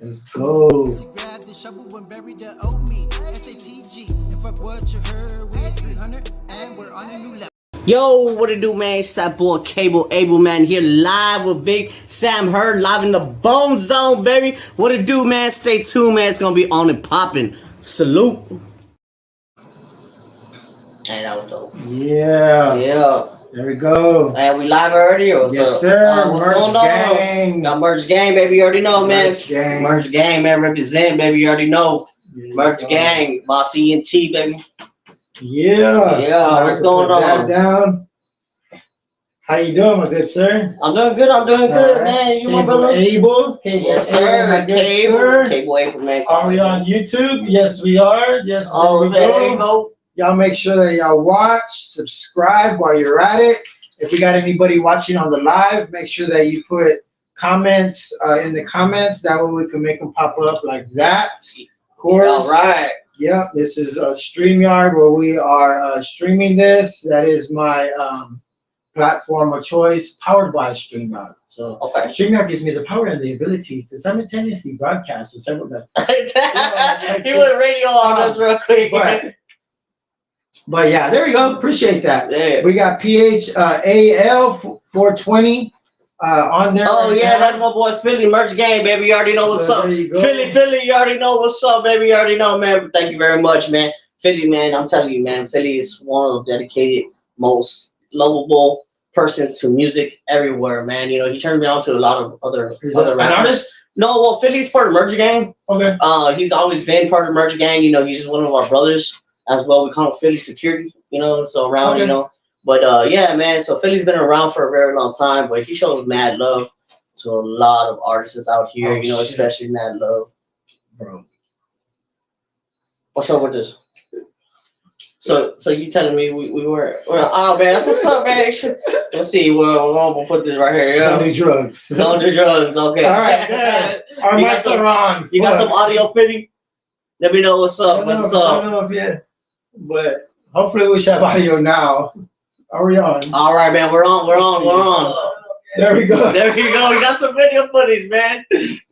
Let's go. Grab the shovel and bury the old meat. SATG. And fuck what you heard. We at 300 and we're on a new level. Yo, what it do, man? It's that boy Cable Able, man, here live with Big Sam Hurd, live in the Bone Zone, baby. What it do, man? Stay tuned, man. It's gonna be on and popping. Salute. And that was dope. Yeah. Yeah. There we go. And we live already? Or what's yes, up? sir. What's Merch going on? gang. Got Merch Gang, baby. You already know, man. Merch gang. Merch Gang, man. Represent, baby. You already know. Merch Gang. Bossy and T, baby. Yeah. Yeah. What's going on? Down. How you doing, my good sir? I'm doing good. I'm doing good, right. man. You, Cable my brother? Able. Cable Yes, Able, sir. my good Cable. sir. Cable Able, man. Are we on YouTube? Yes, we are. Yes, Oh, there we man, go. there you go. Y'all make sure that y'all watch, subscribe while you're at it. If we got anybody watching on the live, make sure that you put comments in the comments. That way we can make them pop up like that. Of course. All right. Yep, this is a StreamYard where we are streaming this. That is my platform of choice, powered by StreamYard. So Okay. StreamYard gives me the power and the ability to simultaneously broadcast with several. He went radio on us real quick. But yeah, there we go. Appreciate that. Yeah. We got PHAL 420 on there. Oh right yeah, now. that's my boy Philly. Merch Gang, baby. You already know what's So up. there you go. Philly, you already know what's up, baby. You already know, man. Thank you very much, man. Philly, man, I'm telling you, man, Philly is one of the dedicated, most lovable persons to music everywhere, man. You know, he turned me on to a lot of other An rappers. artist? No, well, Philly's part of Merch Gang. Okay. He's always been part of Merch Gang. You know, he's just one of our brothers as well. We call him Philly Security, you know, so around, you know. But yeah, man, so Philly's been around for a very long time, but he shows mad love to a lot of artists out here, you know, shit. especially mad love. Bro. What's up with this? So you telling me we were oh man, that's what's up, man. Let's see, well, I'm gonna put this right here. Yeah. Don't do drugs. Don't do drugs, okay. All right, good. Our You got mics some- are on. You got some audio, Philly? Let me know what's up. I What's don't up? know if yet, but hopefully we should have audio now. Are we on? All right, man, we're on. There we go. There you go. We got some video footage, man.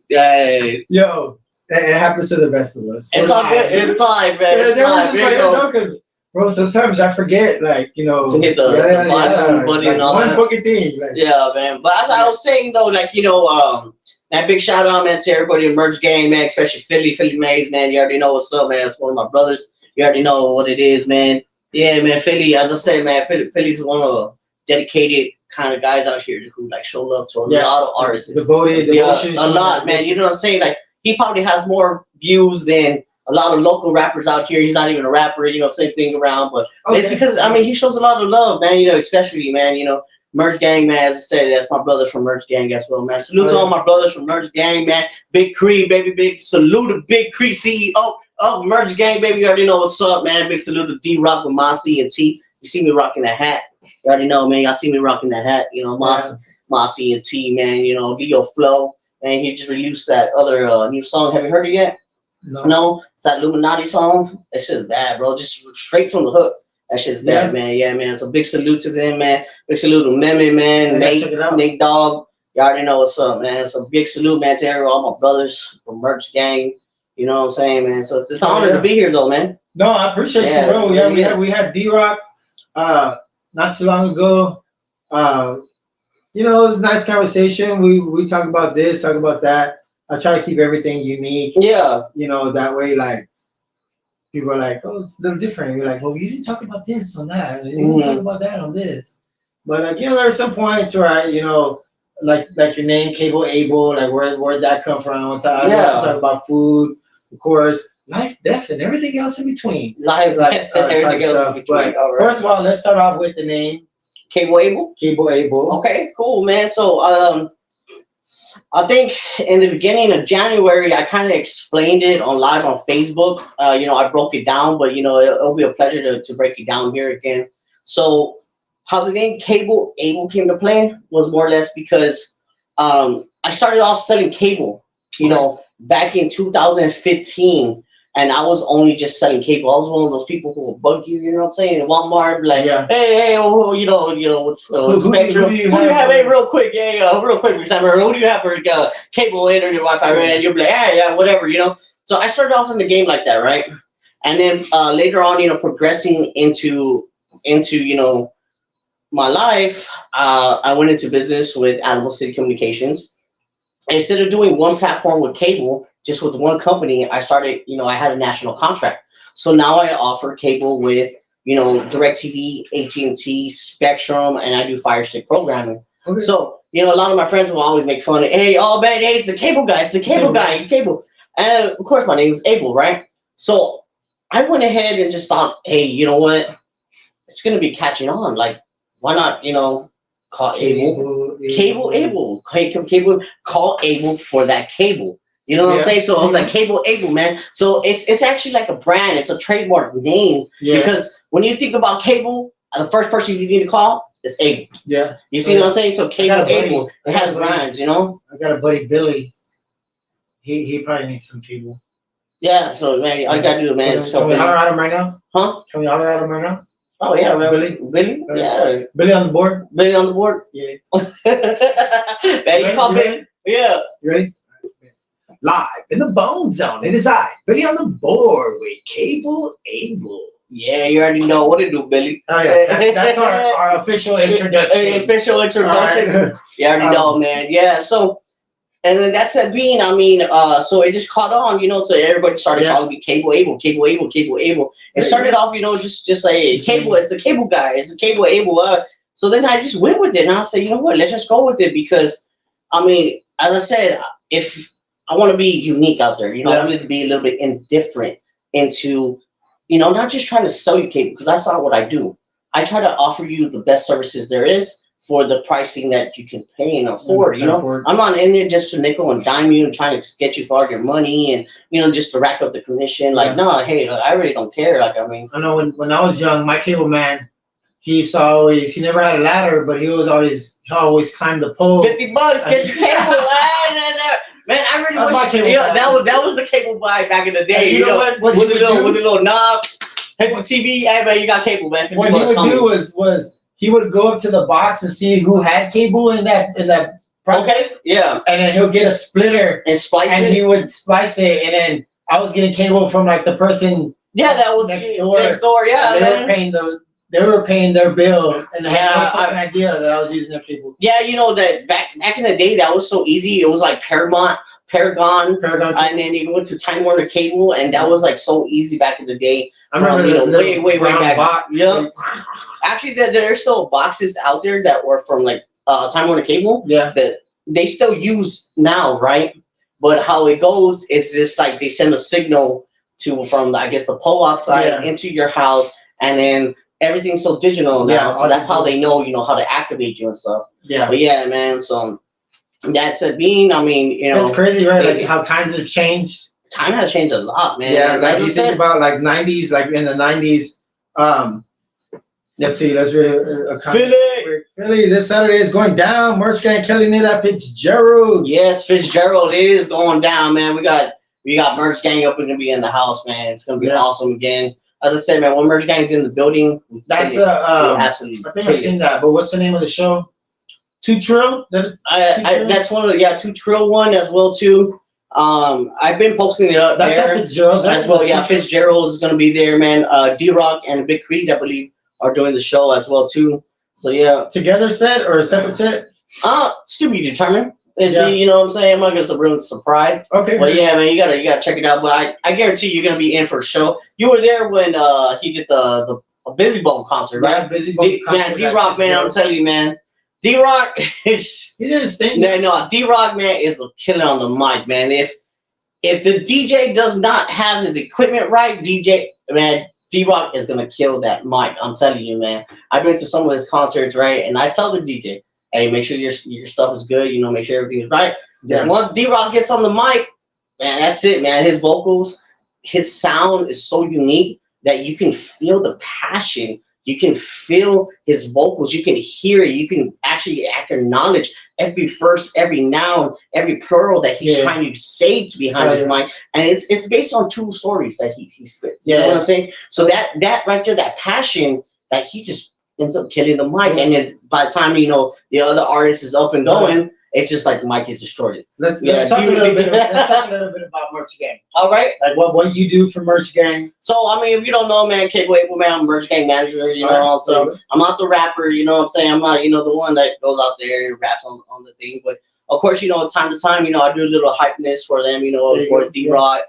Yay. Yo, it happens to the best of us. It's all good. It's live, man. Yeah, It's live. Here you go. because bro, sometimes I forget, like, you know, To hit the button and all one that. fucking thing. Like, Yeah, man. But as I was saying though, like, you know, man, big shout out, man, to everybody in Merch Gang, man, especially Philly Mays, man. You already know what's up, man. It's one of my brothers. You already know what it is, man. Yeah, man, Philly, as I said, man, Philly's one of the dedicated kind of guys out here who like show love to a lot of artists. Devoted, devotion. A lot, man. You know what I'm saying? Like, he probably has more views than a lot of local rappers out here. He's not even a rapper, you know, same thing around. But it's because, I mean, he shows a lot of love, man, you know, especially, man, you know, Merch Gang, man, as I said, that's my brother from Merch Gang as well, man. Salute to all my brothers from Merch Gang, man. Big Cree, baby, big salute to Big Cree, CEO of Merch Gang, baby. You already know what's up, man. Big salute to D-Rock with Mossy and T. You see me rocking that hat. You already know, man. Y'all see me rocking that hat, you know, Mossy and T, man, you know, Leo Flow. And he just released that other new song. Have you heard it yet? No? It's that Illuminati song. That shit's bad, bro. Just straight from the hook. That shit's bad, man. Yeah, man. So big salute to them, man. Big salute to Meme, man. Nate Dogg. You already know what's up, man. So big salute, man, to all my brothers from Merch Gang. You know what I'm saying, man? So it's an honor to be here, though, man. No, I appreciate you, bro. Yeah, we had D-Rock not too long ago. You know, it was a nice conversation. We talk about this, talk about that. I try to keep everything unique. Yeah. You know, that way, like, people are like, oh, it's a little different. You're like, well, you didn't talk about this on that. You didn't talk about that on this. But, like, you know, there are some points where you know, like your name, Cable Able, like, where'd that come from? I want to talk about food, of course, life, death, and everything else in between. Life, like, everything else in between. But first of all, let's start off with the name. Cable Able? Cable Able. Okay, cool, man. So, I think in the beginning of January, I kind of explained it live on Facebook. You know, I broke it down, but, you know, it'll be a pleasure to break it down here again. So how the name Cable Able came to play was more or less because I started off selling cable, you know, back in 2015. and I was only just selling cable. I was one of those people who will bug you, you know what I'm saying? In Walmart, be like, Yeah. hey, oh, what's Spectrum? Who do you Who do you have? have? Hey, real quick, real quick, example, who do you have for cable, internet, Wi-Fi? And you'll be like, yeah, whatever, you know. So I started off in the game like that, right? And then later on, progressing into my life, I went into business with Animal City Communications. Instead of doing one platform with cable, just with one company, I started, I had a national contract. So now I offer cable with, DirecTV, AT&T, Spectrum, and I do Fire Stick programming. Okay. So, a lot of my friends will always make fun of, hey, oh man, hey, it's the cable guy, cable. And of course, my name is Abel, right? So I went ahead and just thought, hey, you know what? It's going to be catching on. Like, why not, call Abel? Cable Abel. Call Abel for that cable. You know what I'm saying? So I was like, Cable Abel, man. So it's actually like a brand. It's a trademark name. Yeah. Because when you think about cable, the first person you need to call is Abel. Yeah. You see what I'm saying? So Cable Abel, it has brands, I got a buddy, Billy. He probably needs some cable. Yeah, so man, all you gotta do, man, is Can we holler at him right now? Huh? Can we holler at him right now? Oh yeah, man. Billy? Yeah. Billy on the board? Billy on the board? Yeah. Man, you call Billy? Yeah. You ready? Live in the Bone Zone. It is I, Billy on the board with Cable Abel. Yeah, you already know what to do, Billy. Oh yeah, that's our official introduction. Official introduction. Right. You already know, man. Yeah, so, and then that's it being, so it just caught on, so everybody started calling me Cable Abel, Cable Abel, Cable Abel. It started off, just like, hey, cable, it's the cable guy, it's the Cable Abel. So then I just went with it, and I said, you know what, let's just go with it, because, as I said, if I want to be unique out there, I wanted to be a little bit indifferent into, not just trying to sell you cable, because that's not what I do. I try to offer you the best services there is for the pricing that you can pay and afford. I'm not in there just to nickel and dime you and trying to get you for all your money and just to rack up the commission. Like, no, hey, I really don't care. Like, I know when I was young, my cable man, he never had a ladder, but he always climbed the pole. $50, get your cable. Man, I really wish that was the cable buy back in the day. You know what? With a little knob, hit the TV. Hey man, you got cable, man. What he would do was he would go up to the box and see who had cable in that project. Okay, yeah. And then he'll get a splitter and splice it. And he would splice it, and then I was getting cable from like the person. Yeah, that was next door. Yeah, they were paying their bill, and I had no idea that I was using their cable. Yeah, that back in the day, that was so easy. It was like Paragon, and then you went to Time Warner Cable, and that was like so easy back in the day. I remember way back. Box. Yeah. Actually, there are still boxes out there that were from like Time Warner Cable. Yeah. That they still use now, right? But how it goes is just like they send a signal from I guess the pole outside into your house, and then everything's so digital now, so that's how they know, how to activate you and stuff. Yeah. But yeah, man. So that's it. It's crazy, right? Like how times have changed. Time has changed a lot, man. Yeah, like you think about like 90s, like in the 90s. Let's see. Let's read Philly. This Saturday is going down. Merch Gang killing it at Fitzgerald. Yes, Fitzgerald. It is going down, man. We got Merch Gang up and gonna be in the house, man. It's gonna be awesome again. As I said, man, when Merch Gang's in the building, that's absolutely. I think I've seen that. But what's the name of the show? 2 Trill. That's one of the 2 Trill one as well too. I've been posting it up there Fitzgerald as well. Yeah, Fitzgerald is gonna be there, man. D-Rock and Big Creed, I believe, are doing the show as well too. So yeah. Together set or a separate set? It's to be determined. See, you know what I'm saying? I'm not gonna ruin the surprise. Okay. But yeah, man, you gotta check it out. But I guarantee you're gonna be in for a show. You were there when he did the Busy Bone concert, right? Yeah, Busy Bone concert. Man, D-Rock, man, I'm telling you, man. D-Rock is he did his thing. No, D-Rock, man, is a killer on the mic, man. If the DJ does not have his equipment right, D-Rock is gonna kill that mic. I'm telling you, man. I've been to some of his concerts, right? And I tell the DJ, hey, make sure your stuff is good. Make sure everything is right. Yeah. Once D-Rock gets on the mic, man, that's it, man. His vocals, his sound is so unique that you can feel the passion You can feel his vocals. You can hear it. You can actually acknowledge every verse, every noun, every plural that he's trying to say to behind his mind. And it's based on true stories that he spits. You know what I'm saying? So that right there, that passion, that he just ends up killing the mic. And then by the time, you know, the other artist is up and going, it's just like the mic is destroyed. Let's talk a little bit about Merch Gang. All right. Like what you do for Merch Gang. So, I mean, if you don't know, man, Cable Abel, man, I'm Merch Gang manager, you know, so I'm not the rapper, you know what I'm saying? I'm not, you know, the one that goes out there and raps on the thing. But, of course, you know, time to time, you know, I do a little hypeness for them, you know, for D-Rod,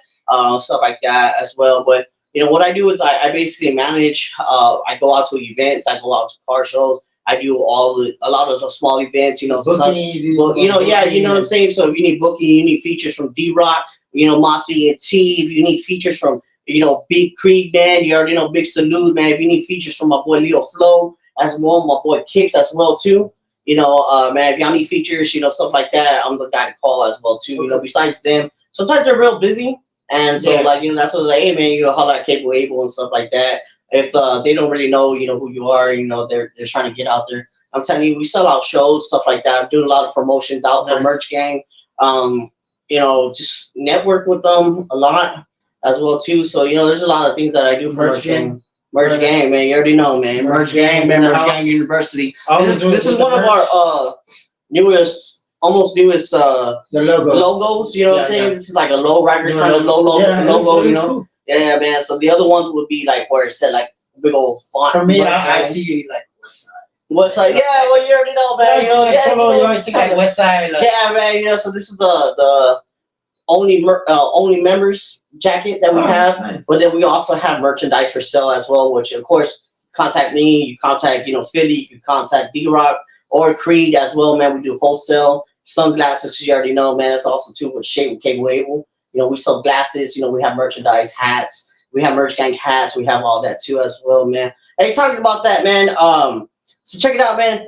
stuff like that as well. But, you know, what I do is I basically manage, I go out to events, I go out to car shows. I do a lot of small events, you know. Booking, well, you know, you know what I'm saying? So if you need booking, you need features from D-Rock, you know, Mossy and T. If you need features from, you know, Big Creed, man, you already know, big salute, man. If you need features from my boy Leo Flo as well, my boy Kicks as well, too. You know, man, if y'all need features, you know, stuff like that, I'm the guy to call as well, too. You know, besides them, sometimes they're real busy. And so, like, you know, that's what like, hey, man, you know, holla at Cable Abel and stuff like that. If they don't really know, you know, who you are, you know, they're trying to get out there. I'm telling you, we sell out shows, stuff like that. I'm doing a lot of promotions out for Merch Gang. You know, just network with them a lot as well too. So, you know, there's a lot of things that I do for Merch Gang. Merch Gang, man, you already know, man. Merch Gang, man, Merch Gang University. This is one of our newest the logos. You know what I'm saying? This is like a low rider kind of logo, you know. Cool. Yeah, man. So the other ones would be like where it said like big old font. For me, I see like West Side. West Side, yeah. Well, you already know, man. You know, you always see like West Side. Like, yeah, man. You know, so this is the only members jacket that we have, nice. But then we also have merchandise for sale as well. Which of course, contact me. You contact Philly. You can contact D-Rock or Creed as well, man. We do wholesale sunglasses. You already know, man. That's also too with Shade with Cable Abel. You know, we sell glasses, you know, we have merchandise, hats, we have Merch Gang hats, we have all that too as well, man. Hey, talking about that, man, so check it out, man.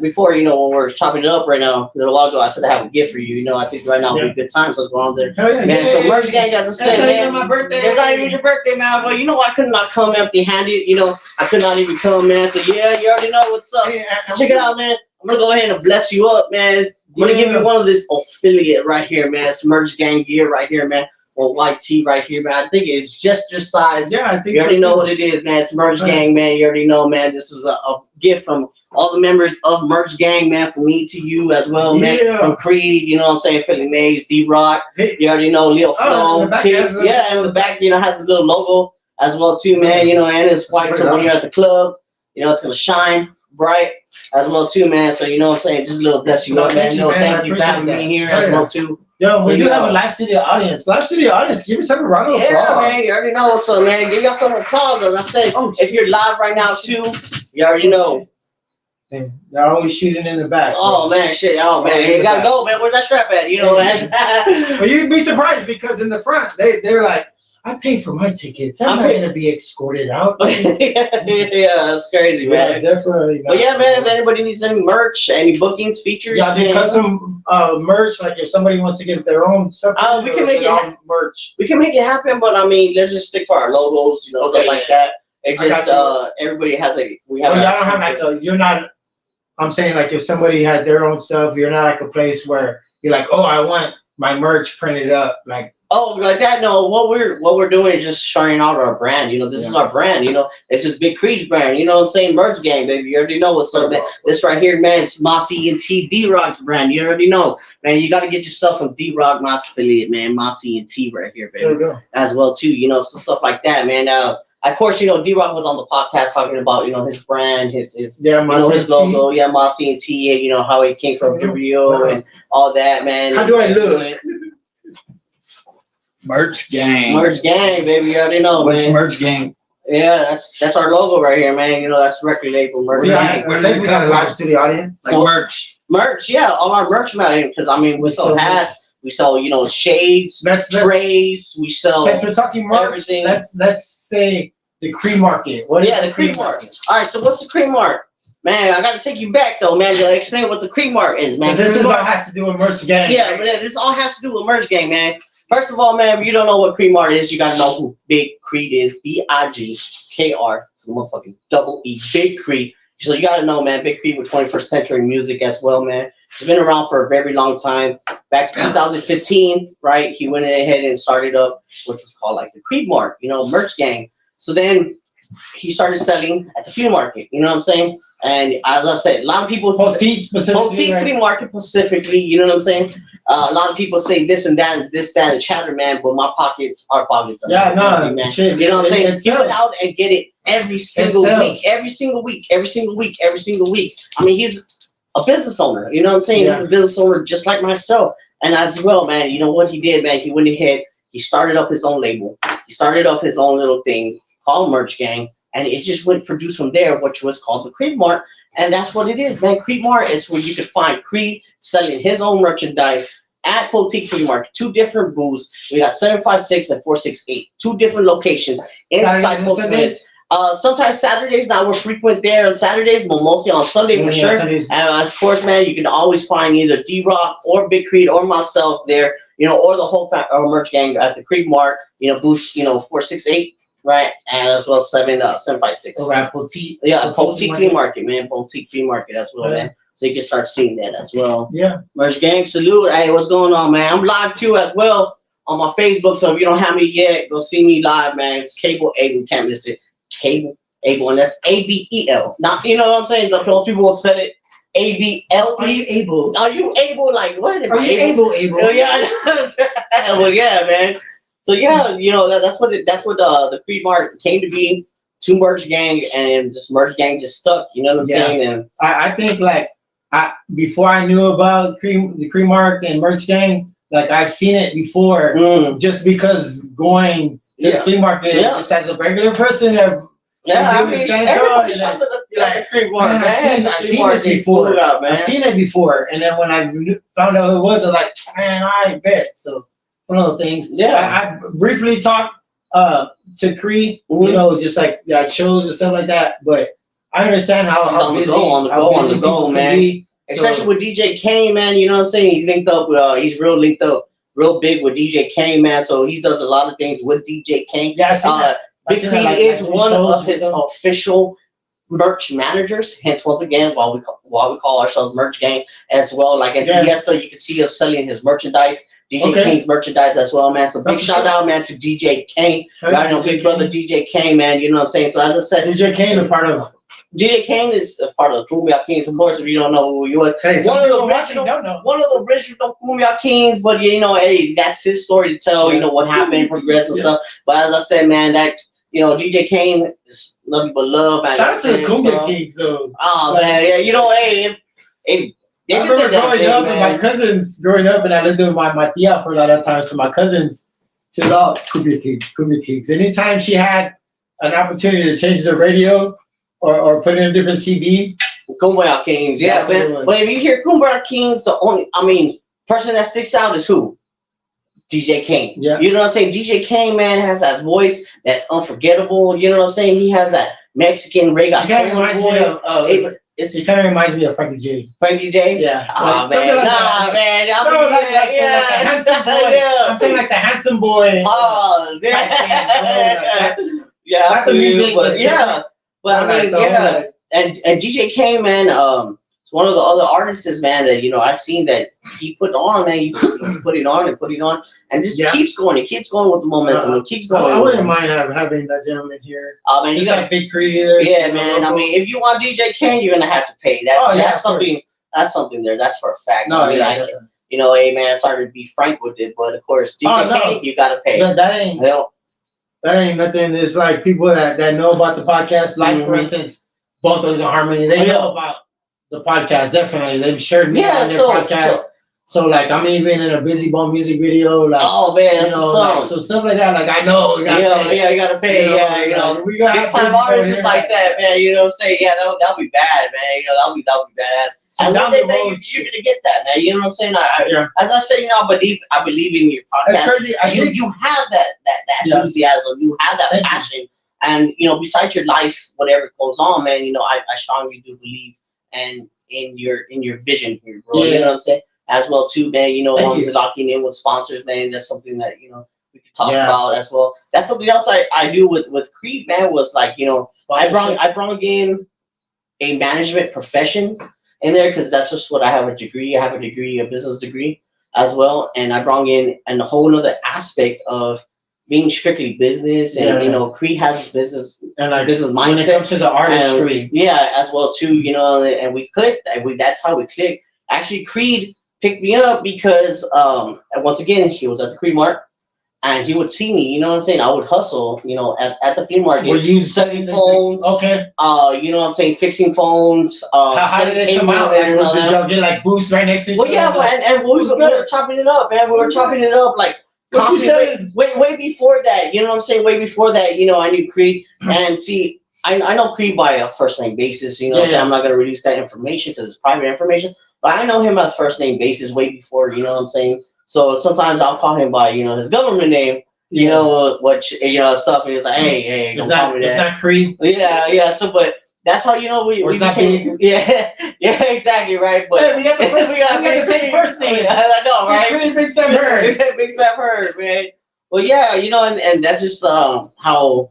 Before, you know, when we're chopping it up right now, a little while ago, I said I have a gift for you. You know, I think right now would be a good time, so let's go on there. Oh, yeah, man, so Merch Gang, as I said, man. It's not even my birthday. It's not even your birthday, man. But you know, I could not come empty-handed. You know, I could not even come, man. So, yeah, you already know what's up. So check it out, man. I'm going to go ahead and bless you up, man. I'm going to give you one of this affiliate right here, man. It's Merch Gang gear right here, man. Or white tee right here, man. I think it's just your size. Yeah, I think you already know what it is, man. It's Merch Gang, man. You already know, man. This is a gift from all the members of Merch Gang, man. From me to you as well, man. Yeah. From Creed, you know what I'm saying? Philly Mays, D-Rock. You already know Leo Flo. Yeah, and the back, you know, has a little logo as well too, man. You know, and it's white, so when you're at the club, you know, it's gonna shine bright as well too, man. So you know what I'm saying? Just a little bless you up, man. Thank you for having me here as well too. Yo, we do have a live studio audience. Live studio audience, give me some round of applause. Yeah, man, you already know. So, man, give y'all some applause. As I said, if you're live right now, too, you already know. Y'all always shooting in the back. Oh, man, shit. Oh, man, you gotta go, man. Where's that strap at? You know, man. But you'd be surprised because in the front, they're like, I paid for my tickets. I'm not going to be escorted out. Yeah, that's crazy, man. Yeah, definitely. But yeah, man, if anybody needs any merch, any bookings, features. Yeah, do custom merch. Like if somebody wants to get their own stuff, we can make it merch. We can make it happen, but I mean, let's just stick to our logos, you know, stuff like that. It just everybody has a. We have. Well, I don't have like you're not. I'm saying like if somebody had their own stuff, you're not like a place where you're like, oh, I want my merch printed up, like. Oh, like that? No, what we're doing is just sharing out our brand. You know, this is our brand. You know, this is Big Creed's brand. You know what I'm saying? Merch Gang, baby. You already know what's up, man. This right here, man, it's Mossy and T D-Rock's brand. You already know, man. You got to get yourself some D-Rock Moss affiliate, man. Mossy and T right here, baby. There we go. As well too. You know, some stuff like that, man. Of course, you know, D-Rock was on the podcast talking about, you know, his brand, his you know, his logo, Mossy and T, and you know how it came from Rio and all that, man. How do I look? Merch Gang. Merch Gang, baby. You already know, What's man. Merch Gang? Yeah, that's our logo right here, man. You know, that's the record label, Merch Gang. We're like kind of live studio audience. Like merch. Merch, yeah, all our merch, man. Because I mean, we sell hats, we sell, you know, shades, trays, we sell. Since we're talking merch, everything. Let's say the Cream Market. What is the Cream Market? All right, so what's the Cream Market? Man, I got to take you back, though, man, to explain what the Cream Market is, man. This all has to do with Merch Gang. Yeah, but this all has to do with Merch Gang, man. First of all, man, if you don't know what Creed Mart is, you gotta know who Big Creed is. BIGKR. It's a motherfucking double E. Big Creed. So you gotta know, man, Big Creed with 21st century music as well, man. He's been around for a very long time. Back in 2015, right? He went ahead and started up, which was called like the Creed Mart, merch gang. So then he started selling at the flea market. You know what I'm saying? And as I said, a lot of people Boutique specifically. Boutique flea market specifically. You know what I'm saying? A lot of people say this and that, and chatter, man. But my pockets, our pockets. Yeah, no, man. shit. You know what I'm saying? It He went out and get it every single week, every single week. I mean, he's a business owner. You know what I'm saying? Yeah. He's a business owner just like myself. And as well, man, you know what he did, man? He went ahead. He started up his own label. He started up his own little thing called Merch Gang. And it just went produced from there, which was called the Creed Mart. And that's what it is, man. Creed Mart is where you can find Creed selling his own merchandise at Boutique Flea Market. 2 different booths. We got 756 and 468. 2 different locations inside both places. Sometimes Saturdays, now we're frequent there on Saturdays, but mostly on Sunday for sure. Sundays. And of course, man, you can always find either D-Rock or Big Creed or myself there, or the whole merch gang at the Creed Mart, booth, 468. Right, and as well 756. Right, boutique. Yeah, boutique flea market, man. Boutique flea market as well, man. So you can start seeing that as well. Yeah. Merch gang, salute. Hey, what's going on, man? I'm live too as well on my Facebook. So if you don't have me yet, go see me live, man. It's Cable Abel. You can't miss it. Cable Abel, and that's ABEL. Not, you know what I'm saying? Most people will spell it ABLE. Are you able? Are you able? Like what? Are you able? Oh, yeah. Well, yeah, man. So yeah, that's what the Creed Mart came to be. 2 merch gang, and this merch gang just stuck. You know what I'm saying? And I think before I knew about the Creed Mart and merch gang, like I've seen it before. Just because going to the flea market just as a regular person. Everybody shout to the Creed Mart, man. I've seen this before. I've seen it before, and then when I found out who it was, I was like, man, I bet. So one of the things. Yeah, I briefly talked to Creed, just like shows and stuff like that. But I understand how busy on the go, man. Be. Especially with DJ Kane, man. You know what I'm saying? He's linked up. He's linked up real big with DJ Kane, man. So he does a lot of things with DJ Kane. Yeah, Big Creed is one of his official merch managers. Hence, once again, while we call ourselves Merch Gang as well. Like at Fiesta, you can see us selling his merchandise. DJ Kane's merchandise as well, man. So big shout out, man, to DJ Kane. Big brother DJ Kane, man. You know what I'm saying? So as I said, DJ Kane is part of the Cumbia Kings, of course. If you don't know who he was, one of the original Cumbia Kings. But hey, that's his story to tell. What happened, progress and stuff. But as I said, man, that DJ Kane is nothing but love, man. Shout out to the Cumbia Kings, though. Oh man, yeah, hey. I remember growing up, and I lived with my tia for a lot of time. So my cousins, she was all Cumbia Kings. Anytime she had an opportunity to change the radio or put in a different CD, Cumbia Kings, yeah, man. But if you hear Cumbia Kings, person that sticks out is who? DJ Kane. Yeah. You know what I'm saying? DJ Kane, man, has that voice that's unforgettable. You know what I'm saying? He has that Mexican reggaeton voice. It kind of reminds me of Frankie J. Frankie J? Yeah. Oh, man. Like handsome boy. I'm saying like the handsome boy. Oh, yeah. Yeah. Not the music, but yeah. But I mean, yeah. And DJ Kane, man, it's one of the other artists, man, that, I've seen that he put on, man. He's putting on and just keeps going. It keeps going with the momentum. It keeps going. I wouldn't mind having that gentleman here. Oh, man, you got Big Creed either. Yeah, man. I mean, if you want DJ Kane, you're gonna have to pay. That's something. That's something there. That's for a fact. No, hey, man, sorry to be frank with it, but of course, DJ Kane, you gotta pay. That ain't nothing. It's like people that know about the podcast. Like for instance, Both Those in Harmony. They know about the podcast, definitely. They've shared me on their podcast. So like I'm even in a Busy Bone music video. Like, oh man, so stuff like that. Like I know. You gotta pay. We got big time artists like that, man. You know what I'm saying? Yeah, that'll be bad, man. That'll be badass. And one day, man, you're gonna get that, man. You know what I'm saying? As I say, I believe in your podcast. Crazy. You have that enthusiasm. You have that passion. And besides your life, whatever goes on, man, I strongly do believe in your vision here, bro. You know what I'm saying? as well too, man. You know, Thank you. locking in with sponsors, man. That's something that we could talk Yeah. about as well. That's something else I do with Creed, man. Was like I brought in a management profession in there because that's just what I have a degree. I have a degree, a business degree as well, and I brought in a whole other aspect of being strictly business, and Creed has business and like business mindset when it comes to the artistry. as well too, and we clicked, and that's how we clicked. Actually, Creed picked me up because and once again he was at the Creed Mart. And he would see me, you know what I'm saying? I would hustle, at the flea market. Were you selling phones? Okay. You know what I'm saying? Fixing phones. How did it come out? Like, did y'all get like booths right next to each other? Well, yeah, and we were chopping it up, man. We were chopping it up like way before that. You know what I'm saying? Way before that, I knew Creed. And see, I know Creed by a first name basis. You know what I'm saying? I'm not gonna release that information because it's private information. But I know him as first name basis way before. You know what I'm saying? So sometimes I'll call him by, his government name, stuff. And he's like, hey, don't call me that. It's not Creed. Yeah. So, but that's how we became. Yeah, exactly, right. But hey, we got the same first name. I know, right? Creed, Big Sam Heard. Big Sam Heard, man. Well, yeah, and that's just how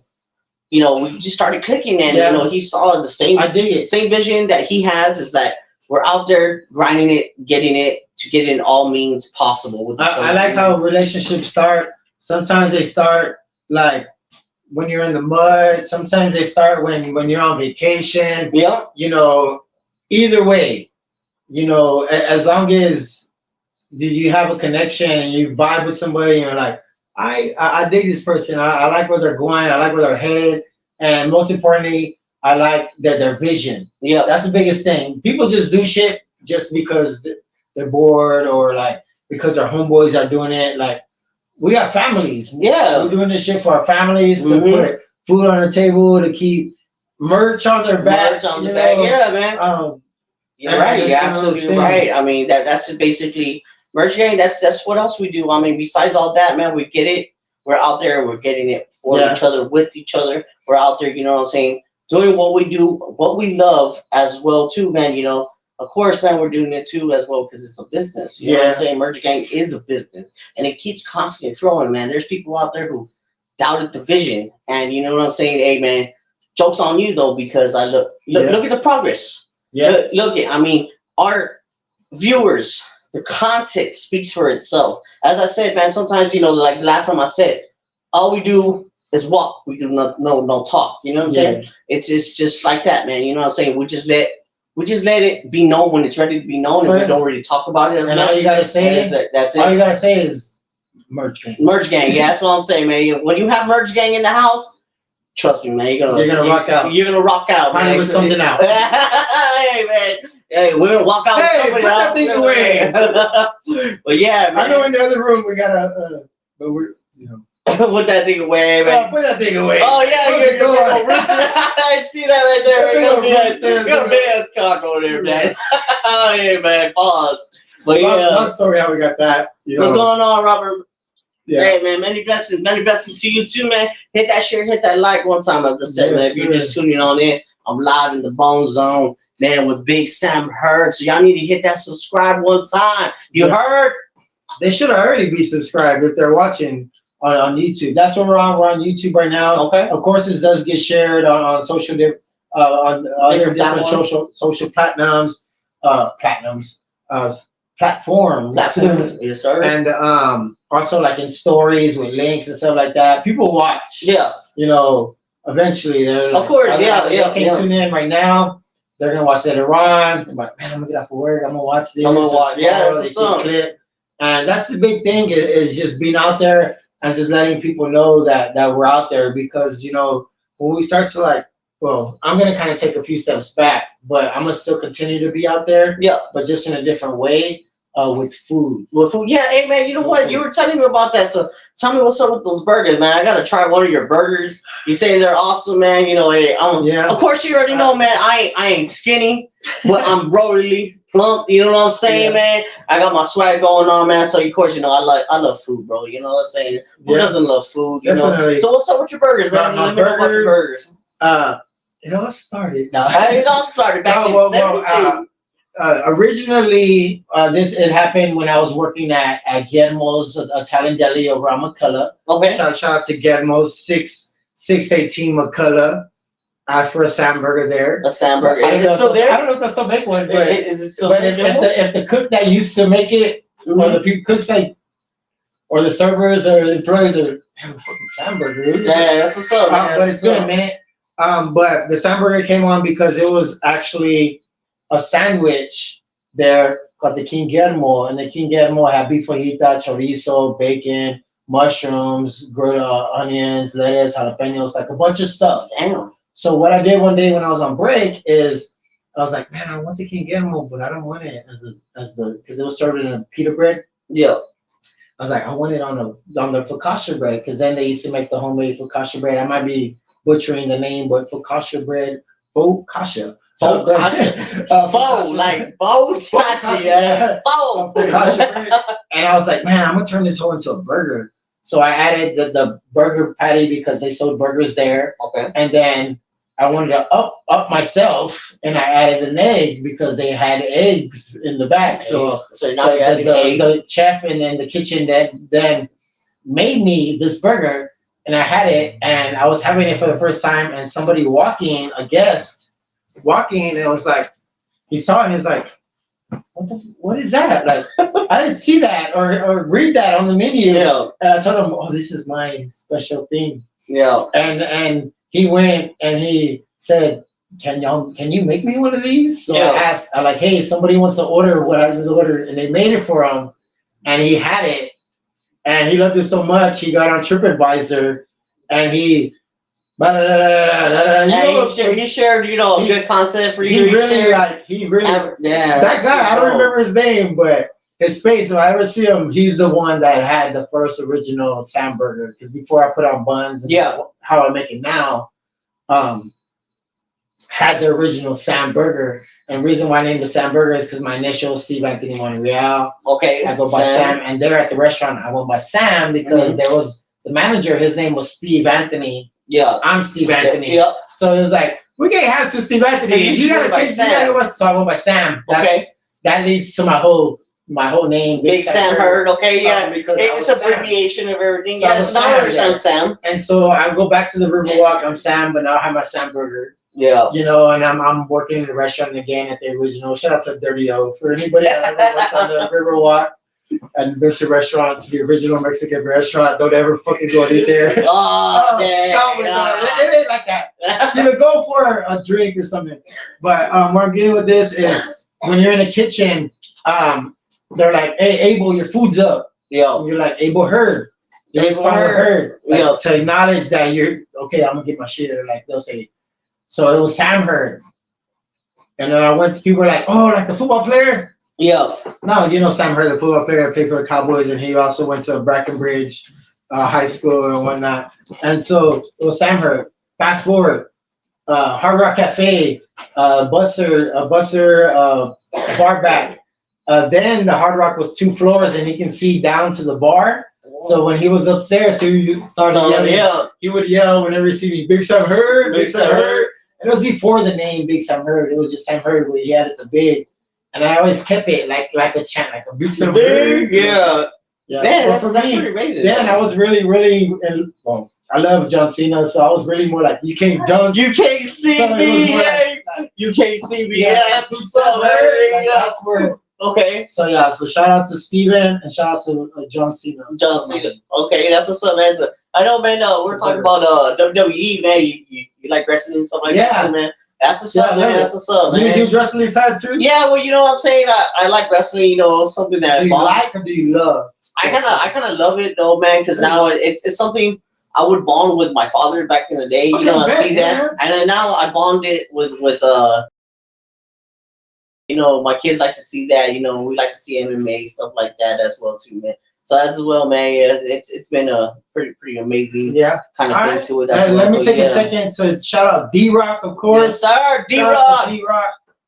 we just started clicking, and he saw the same. I dig it. Same vision that he has is that we're out there grinding it, getting it to get in all means possible. With I like how relationships start. Sometimes they start like when you're in the mud. Sometimes they start when you're on vacation. Yeah. Either way, as long as you have a connection and you vibe with somebody, and you're like, I dig this person. I like where they're going. I like where they're headed. And most importantly, I like their vision. Yeah. That's the biggest thing. People just do shit just because they're bored or like because their homeboys are doing it. Like, we got families. Yeah. We're doing this shit for our families to put food on the table, to keep merch on their back. Merch on the back. Yeah, man. You're right. You're absolutely right. I mean, that's basically merch gang. That's what else we do. I mean, besides all that, man, we get it. We're out there and we're getting it for each other, with each other. We're out there, you know what I'm saying, doing what we do, what we love as well too, man. Of course, man, we're doing it too as well because it's a business. You know what I'm saying? Merch gang is a business, and it keeps constantly growing, man. There's people out there who doubted the vision, and you know what I'm saying? Hey, man, joke's on you though, because I look at the progress. Yeah. Look at, our viewers. The content speaks for itself. As I said, man, sometimes, like the last time I said, all we do is walk. We do no talk. You know what I'm saying? It's just like that, man. You know what I'm saying? We just let it be known when it's ready to be known, and we don't really talk about it. And all you gotta say, that's it. All you gotta say is merch gang. Merch gang, yeah, that's what I'm saying, man. When you have merch gang in the house, trust me, man, you're gonna rock out. You're gonna rock out, man. With something out. Hey, man. Hey, we're gonna walk out with somebody put else. That thing away. But yeah, man. I know in the other room we gotta, but we're, put that thing away, man. Put that thing away. Oh yeah, I see that right there. You got a big ass cock over there, man. Oh yeah, man. Pause. But long story how we got that. What's going on, Robert? Yeah. Hey man, many blessings to you too, man. Hit that share, hit that like one time. As I said, man, if you're just tuning on in, I'm live in the Bone Zone, man, with Big Sam Heard. So y'all need to hit that subscribe one time. You heard? They should already be subscribed if they're watching on YouTube. That's what we're on. We're on YouTube right now. Okay. Of course, this does get shared on social on other different social platforms. Platforms. Yes, sir. And also like in stories with links and stuff like that. People watch. Yeah. Eventually they're of course, they can't tune in right now. They're gonna watch later on. I'm like, man, I'm gonna get off of work. I'm gonna watch this. I'm gonna watch. Yeah, that's the clip. And that's the big thing is just being out there and just letting people know that we're out there, because when we start to I'm gonna kind of take a few steps back, but I'm gonna still continue to be out there. Yeah. But just in a different way. With food. Yeah, hey man, you know what? You were telling me about that, so tell me what's up with those burgers, man. I gotta try one of your burgers. You say they're awesome, man. Hey, of course you already know, man. I ain't skinny, but I'm really plump. You know what I'm saying, man? I got my swag going on, man. So of course, I love food, bro. You know what I'm saying? Who doesn't love food? Definitely. So what's up with your burgers, man? Let me know about your burgers. It all started. It all started back in '72. Originally, it happened when I was working at Guillermo's Italian Deli over on McCullough. Okay. Shout out to Guillermo's 618 McCullough. Asked for a Sam burger there. A Sam burger. I don't Is know it still there? I don't know if they still make one, but Is it still but there? if the cook that used to make it, or Mhm. the people cooks like, or the servers or the employees are have a fucking Sam burger. Yeah, that's what's up, man. But it's been a minute. But the Sam burger came on because it was actually a sandwich there called the King Guillermo, and the King Guillermo had beef fajita, chorizo, bacon, mushrooms, grilled onions, lettuce, jalapenos, like a bunch of stuff. Damn. So what I did one day when I was on break is I was like, man, I want the King Guillermo, but I don't want it because it was served in a pita bread. Yeah. I was like, I want it on the focaccia bread, because then they used to make the homemade focaccia bread. I might be butchering the name, but focaccia bread, focaccia. Faux, like faux sachi, yeah. Faux. Focaccia bread. And I was like, man, I'm gonna turn this whole into a burger. So I added the burger patty because they sold burgers there. Okay. And then I wanted to up myself, and I added an egg because they had eggs in the back. So now you added egg. the chef and then the kitchen that then made me this burger, and I had it, and I was having it for the first time, and somebody a guest walking, and it was like, he saw it, and he was like, what is that? Like, I didn't see that or read that on the menu. Yeah. And I told him, oh, this is my special thing. Yeah. And he went and he said, can you make me one of these? So Yeah. I asked, I'm like, hey, somebody wants to order what I just ordered, and they made it for him, and he had it, and he loved it so much he got on TripAdvisor, and he he shared, good content for you. He really yeah. That guy, I don't remember his name, but his face, if I ever see him, he's the one that had the first original Sam burger. Because before I put on buns and how I make it now, had the original Sam burger. And the reason why I named it Sam burger is because my initial Steve Anthony Monreal. Okay. I go by Sam. And there at the restaurant, I went by Sam because there was the manager, his name was Steve Anthony. Yeah. I'm Steve Anthony. Yep. So it was like, we can't have two Steve Anthony. So you gotta change it. So I went by Sam. That leads to my whole name. Big Sam Heard. Okay, yeah. Because it's an abbreviation of everything. So Yeah, Sam. And so I go back to the Riverwalk. I'm Sam, but now I have my Sam burger. Yeah. And I'm working in the restaurant again at the original. Shout out to Dirty O for anybody that ever worked on the Riverwalk and been to restaurants, the original Mexican restaurant. Don't ever fucking go eat there. Oh, dang. It ain't like that. Go for a drink or something. But where I'm getting with this is when you're in the kitchen, they're like, hey, Abel, your food's up. Yeah. And you're like, Abel Heard. Abel Heard. Like, to acknowledge that you're, okay, I'm going to get my shit. Or like, they'll say, so it was Sam Heard. And then I went to people like, oh, like the football player? Yeah. No, Sam Heard, the football player, played for the Cowboys, and he also went to Brackenbridge High School and whatnot. And so it was Sam Heard. Fast forward, Hard Rock Cafe, Buster, bar back. Then the Hard Rock was 2 floors, and he can see down to the bar. So when he was upstairs, he started yelling. Yeah. He would yell whenever he see me, Big Sam Heard, Big Sam Heard. And it was before the name Big Sam Heard. It was just Sam Heard where he had it the big. And I always kept it like a chant, like a Big Sam Heard. Yeah. Yeah. Man, that's pretty amazing. Yeah, and I was really, I love John Cena, so I was really more like, you can't see me. You can't see me. Yeah, that's where. Okay. So shout out to Steven and shout out to John Cena. John Cena. Okay, that's what's up, man. So, I know, man. We're talking about WWE, man. You like wrestling and stuff like that, too, man. That's what's up, man. That's what's up, man. You wrestling fan too? Yeah, well, you know what I'm saying. I like wrestling. Something that do you like or do you love? I kind of love it though, man. Because now it's something I would bond with my father back in the day. I see that, and then now I bond it with my kids like to see that. We like to see MMA stuff like that as well too, man. So as well, man, it's been a pretty amazing kind of thing to it. Let me take a second to shout out D-Rock, of course. Yes, sir. D-Rock.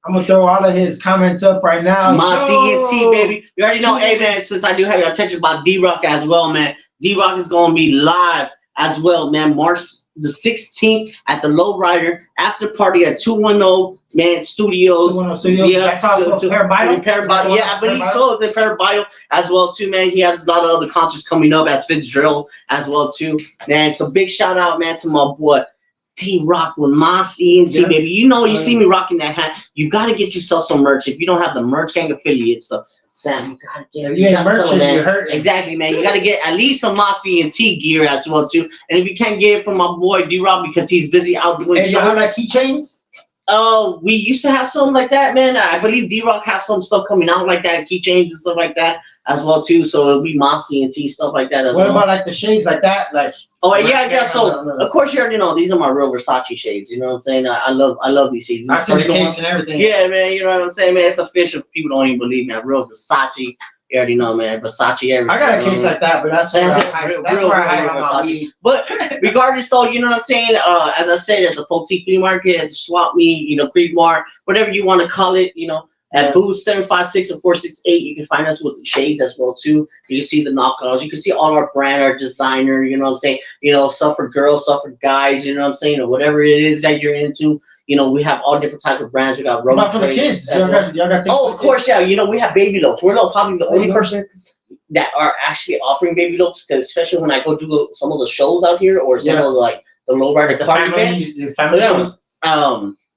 I'm gonna throw all of his comments up right now. My CNT, baby. You already know, hey, man, since I do have your attention about D-Rock as well, man. D-Rock is gonna be live as well, man. March the 16th at the Lowrider after party at 210 Man Studios. 210 Studios. Yeah, That's off of Parabio? Parabio. Yeah, I believe so. It's in Parabio as well too, man. He has a lot of other concerts coming up as Fitzgerald as well too, man. So big shout out, man, to my boy D-Rock with Moss ENT, Yeah. baby. You know, you see me rocking that hat. You gotta get yourself some merch. If you don't have the Merch Gang affiliate stuff, Sam, you gotta get. If you ain't gotta tell merchant, him, man. you're hurting. Exactly, man. You gotta get at least some Moss ENT gear as well too. And if you can't get it from my boy D-Rock because he's busy out doing Hey, you have like keychains? Oh, we used to have something like that, man. I believe D-Rock has some stuff coming out like that, keychains and stuff like that as well too. So it'll be Mossy and T stuff like that as What well. about like the shades like that? Like Oh yeah. So of course you already know these are my real Versace shades. You know what I'm saying? I love these shades. I see the case and everything. Yeah, man. You know what I'm saying, man? It's official. People don't even believe me. I'm real Versace. You already know, man. Versace everything. I got a case like that, but that's where I hide all my weed. But regardless, though, you know what I'm saying? As I said, at the Poteet Flea Market, at the Swap Meet, you know, Creek Mart, whatever you want to call it, you know, at booth 756 and 468, you can find us with the shades as well, too. You can see the knockoffs. You can see all our brand, our designer, you know what I'm saying? You know, stuff for girls, stuff for guys, you know what I'm saying? Or whatever it is that you're into. You know, we have all different types of brands. We got But for the kids, y'all got of course, yeah. You know, we have baby looks. We're probably the only person that are actually offering baby looks, because especially when I go do some of the shows out here or some of the, like the lowrider events.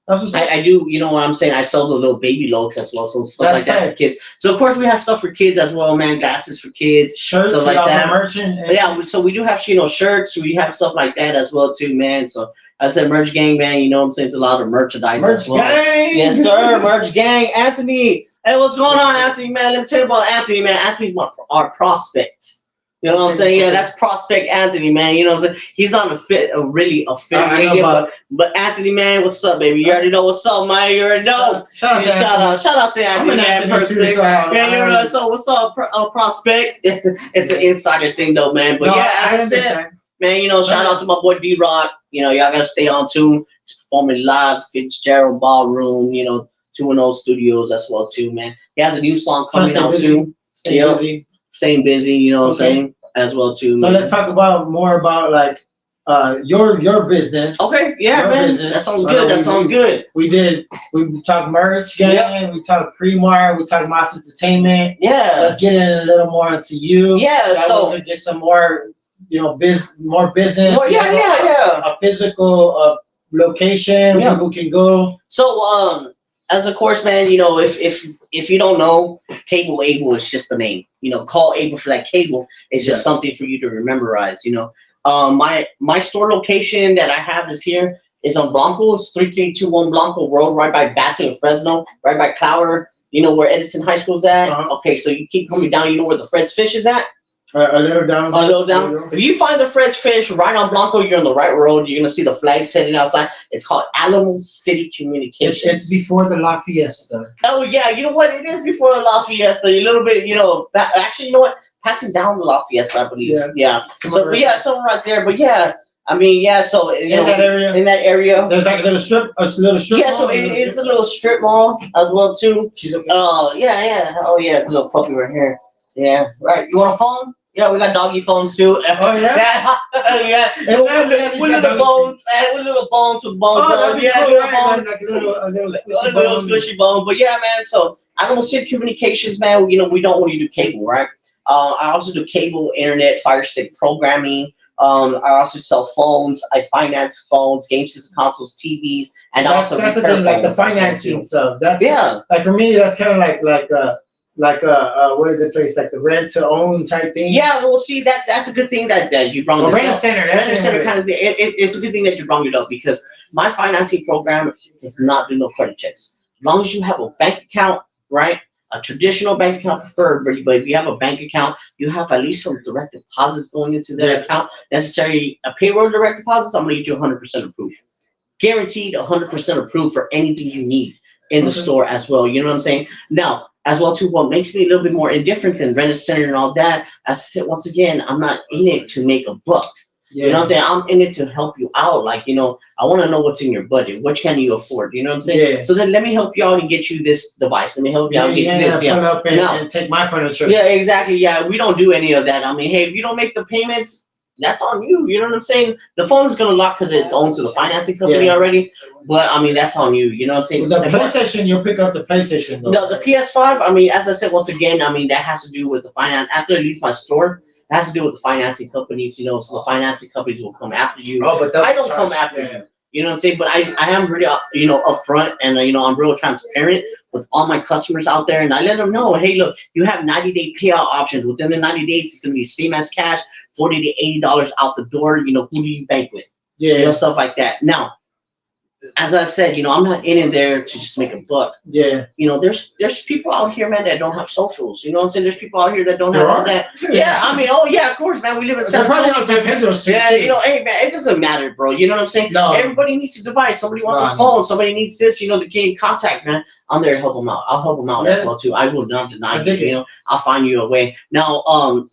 I do, you know what I'm saying? I sell the little baby looks as well, so stuff like that for kids. So of course we have stuff for kids as well, man. Glasses for kids, shirts, stuff like that. Merchant. Yeah, so we do have, you know, shirts. We have stuff like that as well too, man. So I said Merch Gang, man. You know what I'm saying? It's a lot of merchandise as well. Gang. Yes, sir. Merch Gang. Anthony. Hey, what's going on, Anthony, man? Let me tell you about Anthony, man. Anthony's our prospect. You know what I'm saying? Yeah, that's Prospect Anthony, man. You know what I'm saying? He's on a really fit. But Anthony, man, what's up, baby? You already know what's up, man. You already know. Shout out to Anthony, man. Prospect. Yeah, you know, so what's up, Prospect? It's an insider thing, though, man. But yeah, as I said, man, you know, shout out to my boy D-Rock. You know, y'all gotta stay on tune. Performing live, Fitzgerald Ballroom, you know, 210 Studios as well, too, man. He has a new song coming out, too. Staying busy, you know what I'm saying, as well too. So let's talk more about like your business. Okay, yeah, man. That sounds good. We talked Merch Gang, we talked Pre-Mart, we talked Moss Entertainment. Yeah. Let's get in a little more into you. Yeah, so we get some more, you know, more business. Yeah. A physical location where people can go. So as of course, man, you know, if you don't know, Cable Able is just the name. You know, call Able for that cable. It's just something for you to memorize. You know, my store location that I have is here is on Blanco's 3321 Blanco Road, right by Bassett and Fresno, right by Clower. You know where Edison High School's at? Okay, so you keep coming down. You know where the Fred's Fish is at? A little down. If you find the Fred's Fish right on Blanco, you're on the right road. You're gonna see the flag sitting outside. It's called Alamo City Communications. It's before the La Fiesta. Oh yeah, you know what? It is before the La Fiesta. A little bit, you know. Actually, you know what? Passing down the La Fiesta, I believe. Yeah. So somewhere right there. But yeah, I mean, yeah. So in that area, there's like a little strip. Yeah, so it is a little strip mall as well too. She's okay. Yeah. Oh yeah, it's a little puppy right here. Yeah. Right. You want a phone? Yeah, we got doggy phones too. Oh yeah. Yeah. With little bones. With little bones with bones. Oh, yeah, cool, little right? bones. Like a little squishy bone. But yeah, man. So Alamo City Communications, man. You know, we don't only do cable, right? I also do cable, internet, Fire Stick programming. I also sell phones. I finance phones, game system consoles, TVs, and that's the thing, like the financing stuff. That's like for me, that's kind of like what is it place, like the rent to own type thing. Yeah, well, see, that's a good thing that you brought it up. Rent center kind of thing. It's a good thing that you brought it up, because my financing program does not do no credit checks. As long as you have a bank account, right? A traditional bank account preferred, but if you have a bank account, you have at least some direct deposits going into that account. Necessarily a payroll direct deposits, I'm gonna get you 100% approved. Guaranteed 100% approved for anything you need in the store as well. You know what I'm saying? Now, as well too, what makes me a little bit more indifferent than rent a center and all that, as I said, once again, I'm not in it to make a buck. You know what I'm saying? I'm in it to help you out. Like, you know, I want to know what's in your budget. What can you afford? You know what I'm saying? So then let me help you out and get you this device. Let me help you out and get you this. Pull up and take my furniture. Yeah, exactly. Yeah, we don't do any of that. I mean, hey, if you don't make the payments, that's on you. You know what I'm saying? The phone is gonna lock because it's owned to the financing company Yeah. already. But I mean, that's on you. You know what I'm saying? With the And PlayStation, you'll pick up the PlayStation though. the PS5, I mean, as I said once again, I mean that has to do with the finance. After it leaves my store, it has to do with the financing companies. You know, so the financing companies will come after you. Oh, but I don't come after you. You know what I'm saying? But I am really, upfront and, I'm real transparent with all my customers out there. And I let them know, hey, look, you have 90-day payout options. Within the 90 days, it's going to be the same as cash, $40 to $80 out the door. You know, who do you bank with? Yeah. You know, stuff like that. Now, as I said, I'm not in and there to just make a buck. Yeah. You know, there's people out here, man, that don't have socials. You know what I'm saying? There's people out here that don't There have all are. that. Yeah, I mean, oh yeah, of course, man. We live in They're San probably Antonio. on San Pedro Street. Yeah, too. hey man, it doesn't matter, bro. You know what I'm saying? No. Everybody needs a device. Somebody wants No, a phone. Somebody needs this. To get in contact, man. I'm there to help them out. I'll help them out as Yeah. well too. I will not deny I you. dig it. You know, I'll find you a way. Now,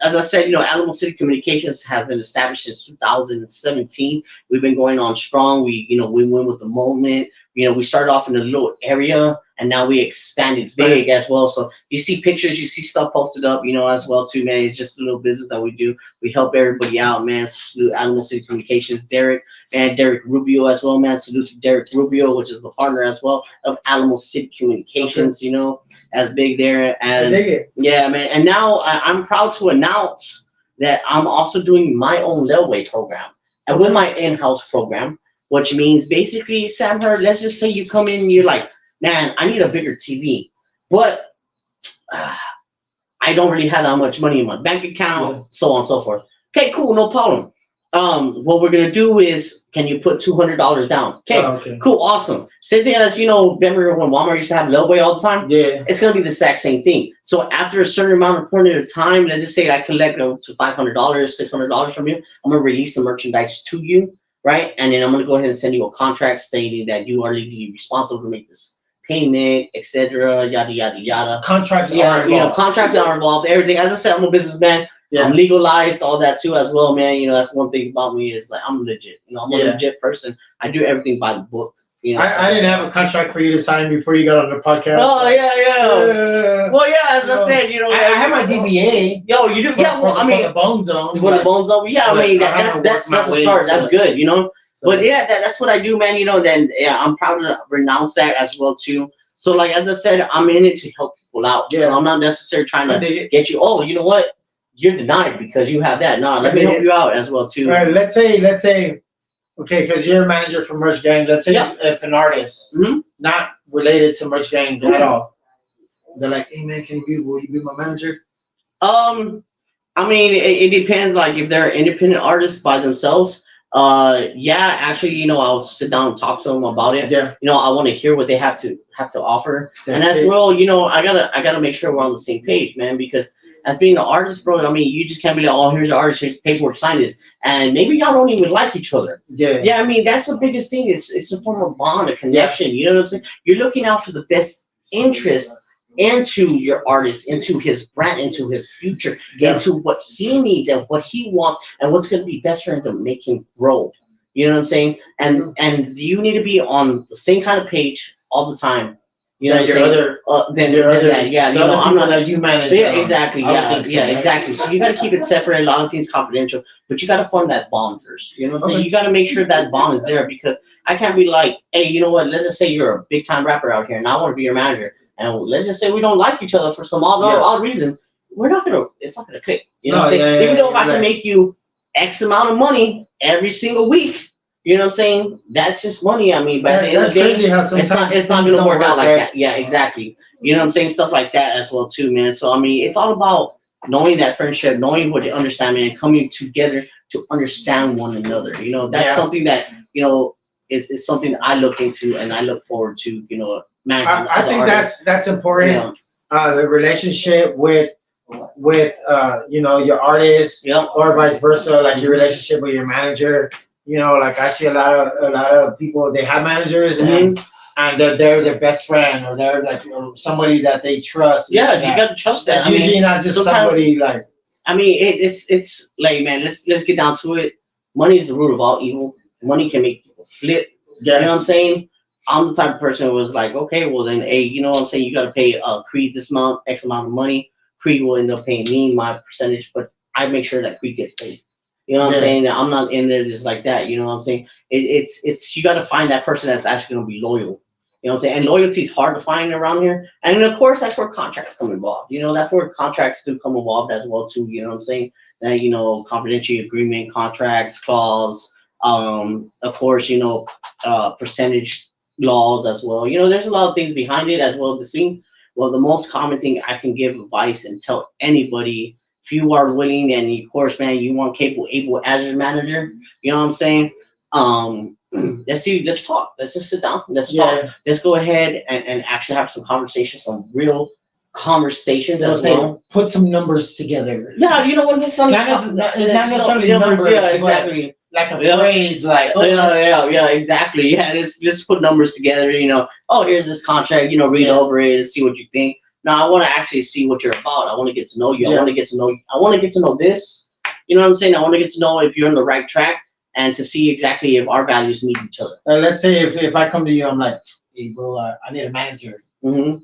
as I said, Alamo City Communications have been established since 2017. We've been going on strong. We went with the moment. We started off in a little area, and now we expanded big as well. So you see pictures, you see stuff posted up, as well too, man. It's just a little business that we do. We help everybody out, man. Salute Animal City Communications, Derek, and Derek Rubio as well, man. Salute to Derek Rubio, which is the partner as well of Animal City Communications, as big there. I And dig it. yeah, man. And now I'm proud to announce that I'm also doing my own layaway program, and with my in-house program, which means basically, Sam Hurd, let's just say you come in and you're like, man, I need a bigger TV, but I don't really have that much money in my bank account, so on and so forth. Okay, cool, no problem. What we're gonna do is, can you put $200 down? Okay, cool, awesome. Same thing as remember when Walmart used to have layaway all the time? Yeah. It's gonna be the exact same thing. So after a certain point of time, let's just say I collect up to $500, $600 from you, I'm gonna release the merchandise to you. Right, and then I'm gonna go ahead and send you a contract stating that you are legally responsible to make this payment, etc. Yada yada yada. Contracts are involved. Contracts are involved. Everything. As I said, I'm a businessman. Yeah. I'm legalized, all that too as well, man. That's one thing about me is like I'm legit. I'm a legit person. I do everything by the book. I didn't have a contract for you to sign before you got on the podcast. Oh yeah. Well, yeah, as I said, I have my DBA. Yo, you do. Yeah, well, I mean, for the bone zone. For the bone zone. Yeah, I mean that's a start. That's good. But yeah, that's what I do, man. Then I'm proud to renounce that as well too. So like as I said, I'm in it to help people out. Yeah. So I'm not necessarily trying to get you. Oh, you know what? You're denied because you have that. No, let me help you out as well too. Right. Let's say, okay, because you're a manager for Merch Gang. Let's say if an artist not related to Merch Gang at all, they're like, hey man, will you be my manager? I mean, it depends. Like if they're independent artists by themselves. Actually, I'll sit down and talk to them about it. Yeah. I want to hear what they have to offer. And as well, I gotta make sure we're on the same page, man, because as being an artist, bro, I mean, you just can't be like, oh, here's the artist, here's the paperwork, sign this. And maybe y'all don't even like each other. Yeah. Yeah, I mean, that's the biggest thing. It's a form of bond, a connection. You know what I'm saying? You're looking out for the best interest into your artist, into his brand, into his future, into what he needs and what he wants and what's going to be best for him to make him grow. You know what I'm saying? And you need to be on the same kind of page all the time. I'm not. That you manage. Yeah, exactly. So, Exactly. So you got to keep it separate. A lot of things confidential, but you got to form that bond first. You know what I'm saying? You got to make sure that bond is there because I can't be like, hey, you know what? Let's just say you're a big time rapper out here, and I want to be your manager, and let's just say we don't like each other for some odd reason. It's not gonna click. You know what I'm saying? Even though if I can make you X amount of money every single week. You know what I'm saying? That's just money. I mean, but at the end of the day, it's not going to work out like that. Yeah, exactly. You know what I'm saying? Stuff like that as well too, man. So I mean, it's all about knowing that friendship, knowing what you understand, man, and coming together to understand one another. That's something that is something I look into and I look forward to. Managing. I think that's important. The relationship with your artist, or vice versa, like your relationship with your manager. Like I see a lot of people, they have managers and they're their best friend or they're like somebody that they trust. Yeah, you gotta trust that. It's usually not just somebody like. I mean, it's like, man, let's get down to it. Money is the root of all evil. Money can make people flip. Yeah. You know what I'm saying? I'm the type of person who was like, okay, well then, hey, you know what I'm saying? You got to pay Creed this amount, X amount of money. Creed will end up paying me my percentage, but I make sure that Creed gets paid. You know what I'm Yeah. saying? I'm not in there just like that. You know what I'm saying? It's you got to find that person that's actually going to be loyal. You know what I'm saying? And loyalty is hard to find around here. And of course, that's where contracts come involved. You know, that's where contracts do come involved as well too. You know what I'm saying? That, you know, confidential agreement, contracts, clause. Of course, you know, percentage laws as well. You know, there's a lot of things behind it as well. The thing, well, the most common thing I can give advice and tell anybody, if you are willing and of course, man, you want Cable Able as your manager, you know what I'm saying? Let's talk. Let's just sit down. Let's talk. Let's go ahead and actually have some conversations, some real conversations as well. Put some numbers together. Yeah, you know what? It's not necessarily numbers. Yeah, exactly. Like a phrase, like yeah, exactly. Yeah, let's put numbers together. You know, oh, here's this contract. You know, read over it and see what you think. Now, I want to actually see what you're about. I want to get to know you. I want to get to know you. I want to get to know this. You know what I'm saying? I want to get to know if you're on the right track and to see exactly if our values meet each other. Let's say if I come to you, I'm like, hey, bro, I need a manager. Mm-hmm.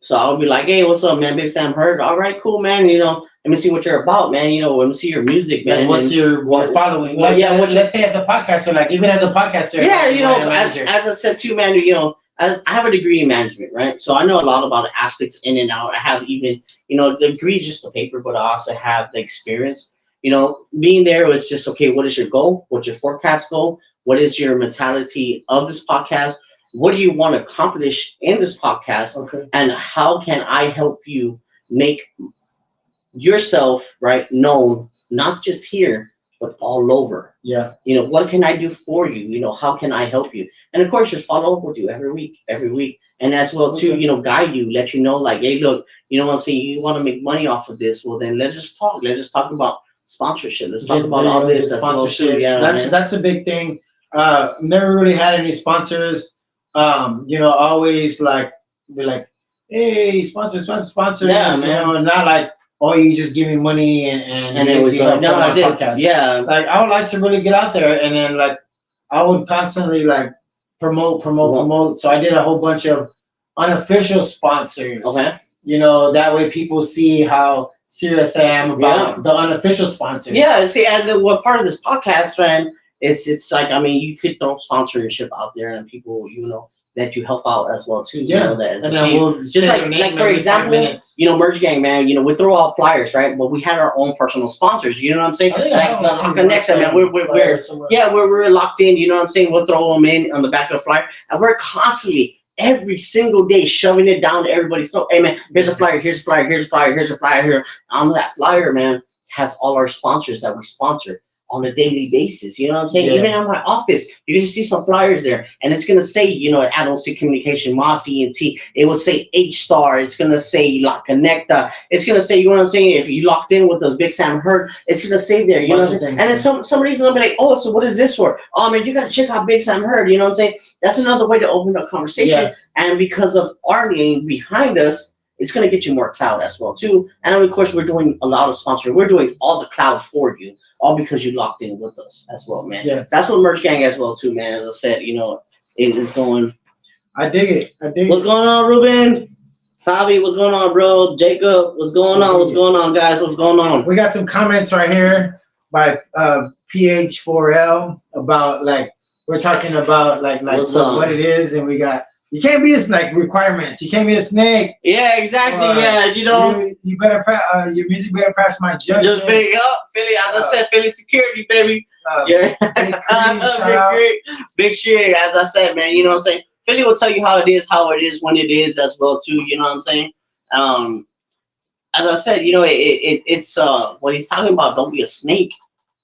So I'll be like, hey, what's up, man? Big Sam heard. All right, cool, man. You know, let me see what you're about, man. You know, let me see your music, man. What's your following? Well, let's say as a podcaster, like even as a podcaster. Yeah, you know, as I said too, man, you know, as I have a degree in management, right? So I know a lot about the aspects in and out. I have even, you know, the degree is just the paper, but I also have the experience. You know, being there was just, okay, what is your goal? What's your forecast goal? What is your mentality of this podcast? What do you want to accomplish in this podcast? Okay. And how can I help you make yourself, right, known, not just here, but all over? Yeah. You know, what can I do for you? You know, how can I help you? And of course, just follow up with you every week. And as well, too, you know, guide you, let you know, like, hey, look, you know what I'm saying? You want to make money off of this? Well, then let's just talk. Let's just talk about sponsorship. Let's talk about all this. Sponsorship. Yeah, that's a big thing. Never really had any sponsors. You know, always like be like, hey, sponsor. Yeah, you man. know, not like, oh, you just give me money and it was like, no, I did. Podcast. Yeah. Like I would like to really get out there, and then like I would constantly like promote. So I did a whole bunch of unofficial sponsors. Okay. You know, that way people see how serious I am about the unofficial sponsors. Yeah. See, and what part of this podcast, man? It's like, I mean, you could throw sponsorship out there and people, you know, that you help out as well too. Yeah. You know, that, and then we'll just like for example, you know, Merge Gang, man, you know, we throw out flyers, right? But we had our own personal sponsors. You know what I'm saying? Like Connect them, man. We're locked in. You know what I'm saying? We'll throw them in on the back of the flyer, and we're constantly every single day shoving it down to everybody's throat. Hey man, here's a flyer, here's a flyer, here's a flyer, here's a flyer here. On that flyer, man, has all our sponsors that we sponsor on a daily basis. You know what I'm saying? Yeah. Even in my office, you're gonna see some flyers there, and it's gonna say, you know, Adult C Communication, Moss ENT. It will say H-Star. It's gonna say La Connecta. It's gonna say, you know what I'm saying? If you locked in with us, Big Sam Heard, it's gonna say there. You know what I'm saying? And then somebody's gonna be like, oh, so what is this for? Oh man, you gotta check out Big Sam Heard. You know what I'm saying? That's another way to open up conversation. Yeah. And because of our name behind us, it's gonna get you more clout as well too. And of course, we're doing a lot of sponsoring. We're doing all the clout for you, all because you locked in with us as well, man. Yeah. That's what Merch Gang as well too, man. As I said, you know, it is going. I dig it. What's going on, Ruben? Fabi, what's going on, bro? Jacob, what's going on? What's going on, guys? What's going on? We got some comments right here by PH4L about like we're talking about like what it is, and we got. You can't be a snake requirements. You can't be a snake. Yeah, exactly. Yeah, you know. You better your music better pass my judgment. Just big up, Philly. As I said, Philly security, baby. Yeah. Big shit. As I said, man. You know what I'm saying? Philly will tell you how it is, when it is as well too. You know what I'm saying? As I said, you know, it's what he's talking about. Don't be a snake.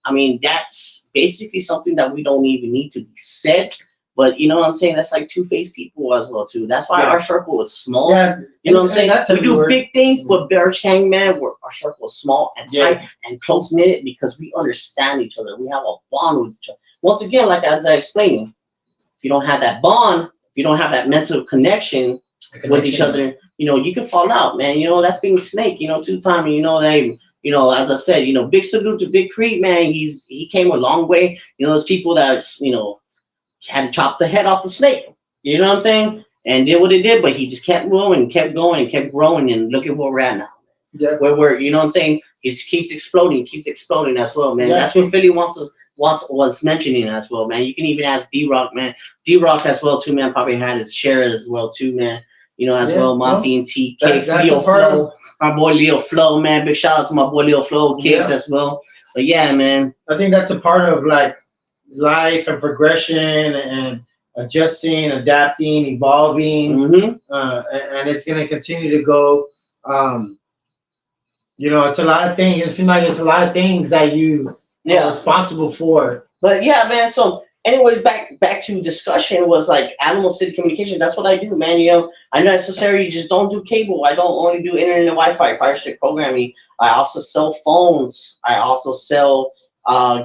I mean, that's basically something that we don't even need to be said. But you know what I'm saying? That's like two-faced people as well too. That's why our circle is small. Yeah, you know what I'm saying? We do big things, but Birch Gang, man, our circle is small and tight and close knit because we understand each other. We have a bond with each other. Once again, like as I explained, if you don't have that bond, if you don't have that mental connection with each other, you know, you can fall out, man. You know, that's being snake. You know, two-time. You know, they. You know, as I said, you know, big salute to Big Creek, man. He came a long way. You know, there's people that you know. Had to chop the head off the snake, you know what I'm saying? And did what it did, but he just kept going and kept growing, and look at where we're at now. Yeah. Where we're, you know what I'm saying? He keeps exploding as well, man. That's what Philly was mentioning as well, man. You can even ask D-Rock, man. D-Rock as well too, man. Probably had his share as well too, man. You know, as well, Mossy and T, Kicks, Leo Flow, my boy Leo Flow, man. Big shout out to my boy Leo Flow, Kicks as well. But yeah, man. I think that's a part of like life and progression and adjusting, adapting, evolving, and it's gonna continue to go. You know, it's a lot of things. It seems like it's a lot of things that you are responsible for. But yeah, man. So, anyways, back to discussion was like Alamo City Communication. That's what I do, man. You know, I necessarily just don't do cable. I don't only do internet and Wi-Fi, Fire Stick programming. I also sell phones. I also sell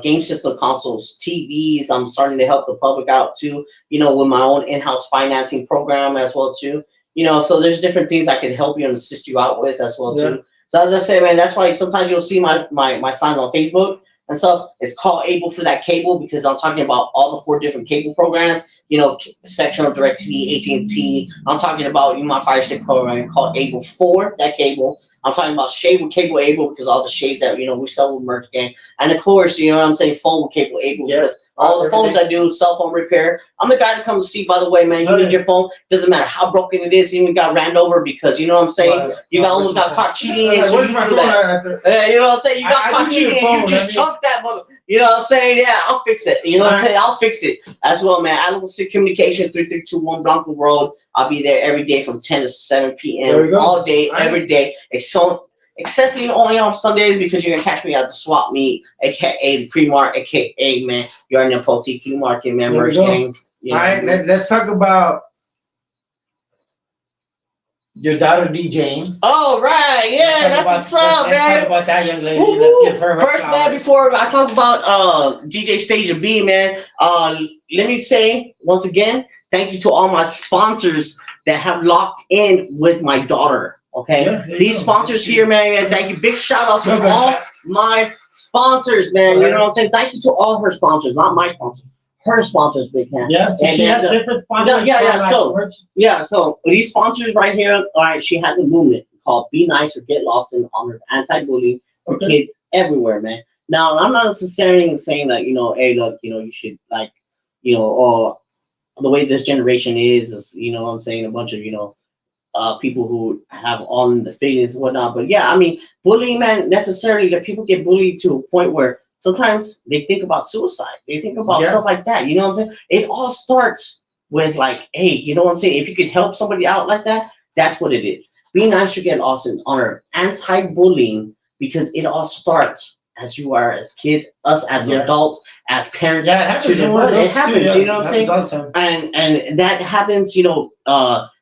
game system consoles, TVs. I'm starting to help the public out too. You know, with my own in-house financing program as well too. You know, so there's different things I can help you and assist you out with as well too. So as I say, man, that's why sometimes you'll see my signs on Facebook and stuff. It's called Able for that cable because I'm talking about all the 4 different cable programs. You know, Spectrum, DirecTV, AT&T. I'm talking about my Fire Stick program called Able for that cable. I'm talking about Shade with Cable Able because all the shades that we sell with Merch Gang, and of course, you know what I'm saying, phone with Cable Able because all the phones I do, cell phone repair. I'm the guy to come to see. By the way, man, you need your phone. Doesn't matter how broken it is. Even got ran over because you know what I'm saying. You almost got caught cheating. And so you know what I'm saying. You got caught cheating and you just chunked that mother. You know what I'm saying? Yeah, I'll fix it. You know what I'm saying? I'll fix it as well, man. Alamo City Communication, 3321 Blanco Road. I'll be there every day from 10 to 7 p.m. all day, every day. Except only on Sundays because you're gonna catch me at the swap meet, aka the pre-mark, aka man, you're in the Poteet Flea Market, man, Merch Gang. All right, let's talk about your daughter DJing. Oh right, yeah, that's what's up, man. Let's talk about that young lady. Let's give her first, man. Before I talk about DJ Stage of B, man, let me say once again, thank you to all my sponsors that have locked in with my daughter. Okay, these sponsors here, man, thank you. Big shout out to all my sponsors, man. You know what I'm saying? Thank you to all her sponsors, not my sponsors. Her sponsors, big man. Yeah, so she has different sponsors. So these sponsors right here, all right, she has a movement called Be Nice or Get Lost in honor of anti-bullying for kids everywhere, man. Now, I'm not necessarily saying that, hey, look, you should, like, the way this generation is, you know what I'm saying, a bunch of, people who have all in the feelings and whatnot. But yeah, I mean, bullying, man, necessarily that people get bullied to a point where sometimes they think about suicide. They think about stuff like that. You know what I'm saying? It all starts with like, hey, you know what I'm saying? If you could help somebody out like that, that's what it is. Be Nice to Get Lost in honor anti-bullying because it all starts as you are as kids, us as adults, as parents. Yeah, it happens. It happens, too, you know what I'm saying? And that happens,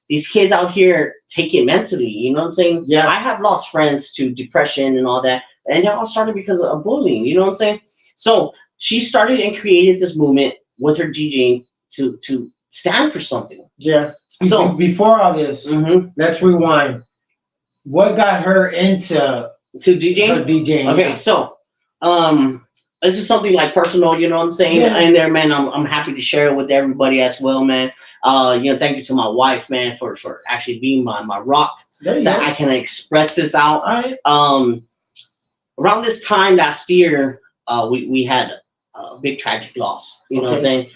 these kids out here take it mentally, you know what I'm saying? Yeah. I have lost friends to depression and all that, and it all started because of bullying, you know what I'm saying? So she started and created this movement with her DJing to stand for something. Yeah. So before all this, let's rewind. What got her into DJing? Her DJing. Okay, so this is something like personal, you know what I'm saying? Yeah. And there, man, I'm happy to share it with everybody as well, man. Thank you to my wife, man, for actually being my rock that I can express this out. Around this time last year, we had a big tragic loss. You know what I'm saying?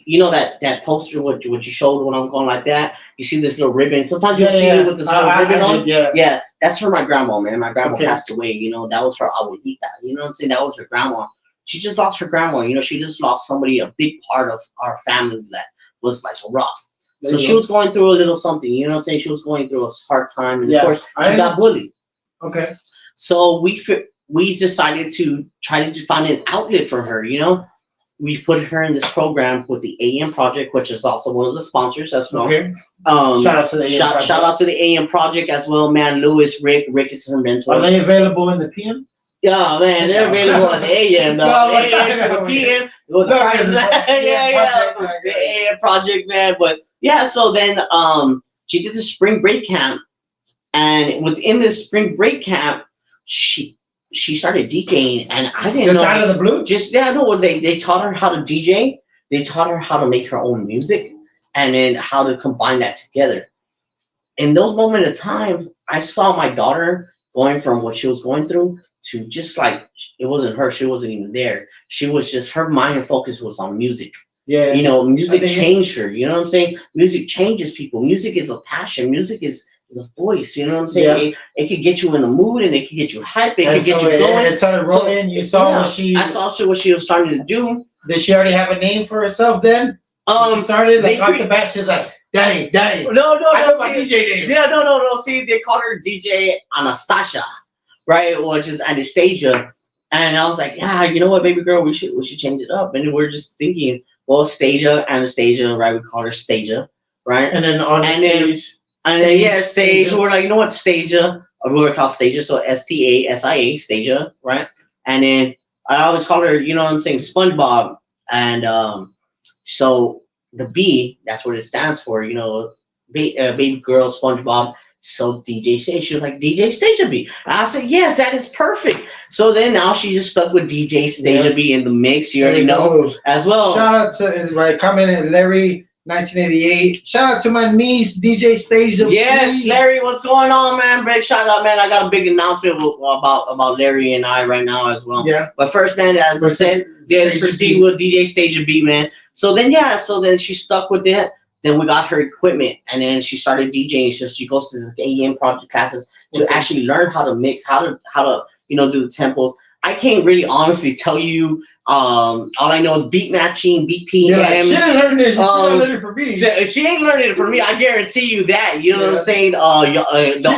You know that poster what you showed when I'm going like that. You see this little ribbon. Sometimes you see it with this little ribbon on. Yeah, that's for my grandma, man. My grandma passed away. That was her abuelita. You know what I'm saying? That was her grandma. She just lost her grandma. She just lost somebody, a big part of our family that was like a rock. So she was going through a little something. You know what I'm saying? She was going through a hard time, and of course she got bullied. Okay. So we decided to try to find an outlet for her. We put her in this program with the AM Project, which is also one of the sponsors as well. Okay. Shout out to the AM Project. Shout out to the AM Project as well, man. Rick is her mentor. Are they available in the PM? Yeah, man, they're available in the AM, though. AM to the PM. The AM Project, man. But yeah, so then she did the spring break camp, and within this spring break camp, she started DJing, and I didn't know. Just out of the blue? They taught her how to DJ. They taught her how to make her own music, and then how to combine that together. In those moments of time, I saw my daughter going from what she was going through to just like it wasn't her. She wasn't even there. She was just her mind and focus was on music. Yeah. You know, music changed her. You know what I'm saying? Music changes people. Music is a passion. Music is a voice. You know what I'm saying? It could get you in the mood and it could get you hyped. It could get you going. It started rolling. You saw what she. I saw what she was starting to do. Did she already have a name for herself then? She started like off the bat. She's like, Daddy. No. I know my DJ name. Yeah, no. See, they called her DJ Anastasia, right? Which is Anastasia. And I was like, yeah, you know what, baby girl, we should change it up. And we're just thinking, well, Anastasia, right? We call her Stasia, right? And then on the stage. And then yeah, stage. We're like, you know what, Stasia. We're called Stasia, so STASIA, Stasia, right? And then I always call her, you know what I'm saying, SpongeBob. And so the B, that's what it stands for, you know, baby girl, SpongeBob. So DJ Stasia, she was like, DJ Stasia B. And I said, yes, that is perfect. So then now she's just stuck with DJ Stasia B in the mix. You already know as well. Shout out to commenting Larry 1988. Shout out to my niece DJ Stasia. Yes, Larry, what's going on, man? Big shout out, man. I got a big announcement about Larry and I right now as well. Yeah. But first, man, as I said, let's proceed with DJ Stasia B, man. So then she stuck with it. Then we got her equipment, and then she started DJing. So she goes to the AM project classes to actually learn how to mix, how to do the tempos. I can't really honestly tell you. All I know is beat matching, BPM. Like, she didn't learn this. She didn't learn it for me. She ain't learning it for me. I guarantee you that. You know what I'm saying? The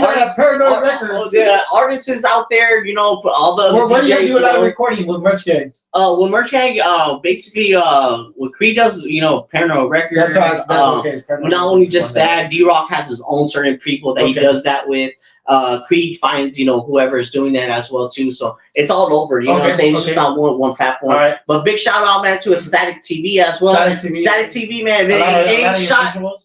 artists out there, you know, all the. Where do you do a lot of recording with Merch Gang? With Merch Gang, basically, what Creed does, you know, Paranoid Records. Not only just that, D-Rock has his own certain people that he does that with. Creed finds, you know, whoever is doing that as well too. So it's all over, you know what I'm saying? It's just not one platform. Right. But big shout out, man, to a Static TV as well. Static TV, man. If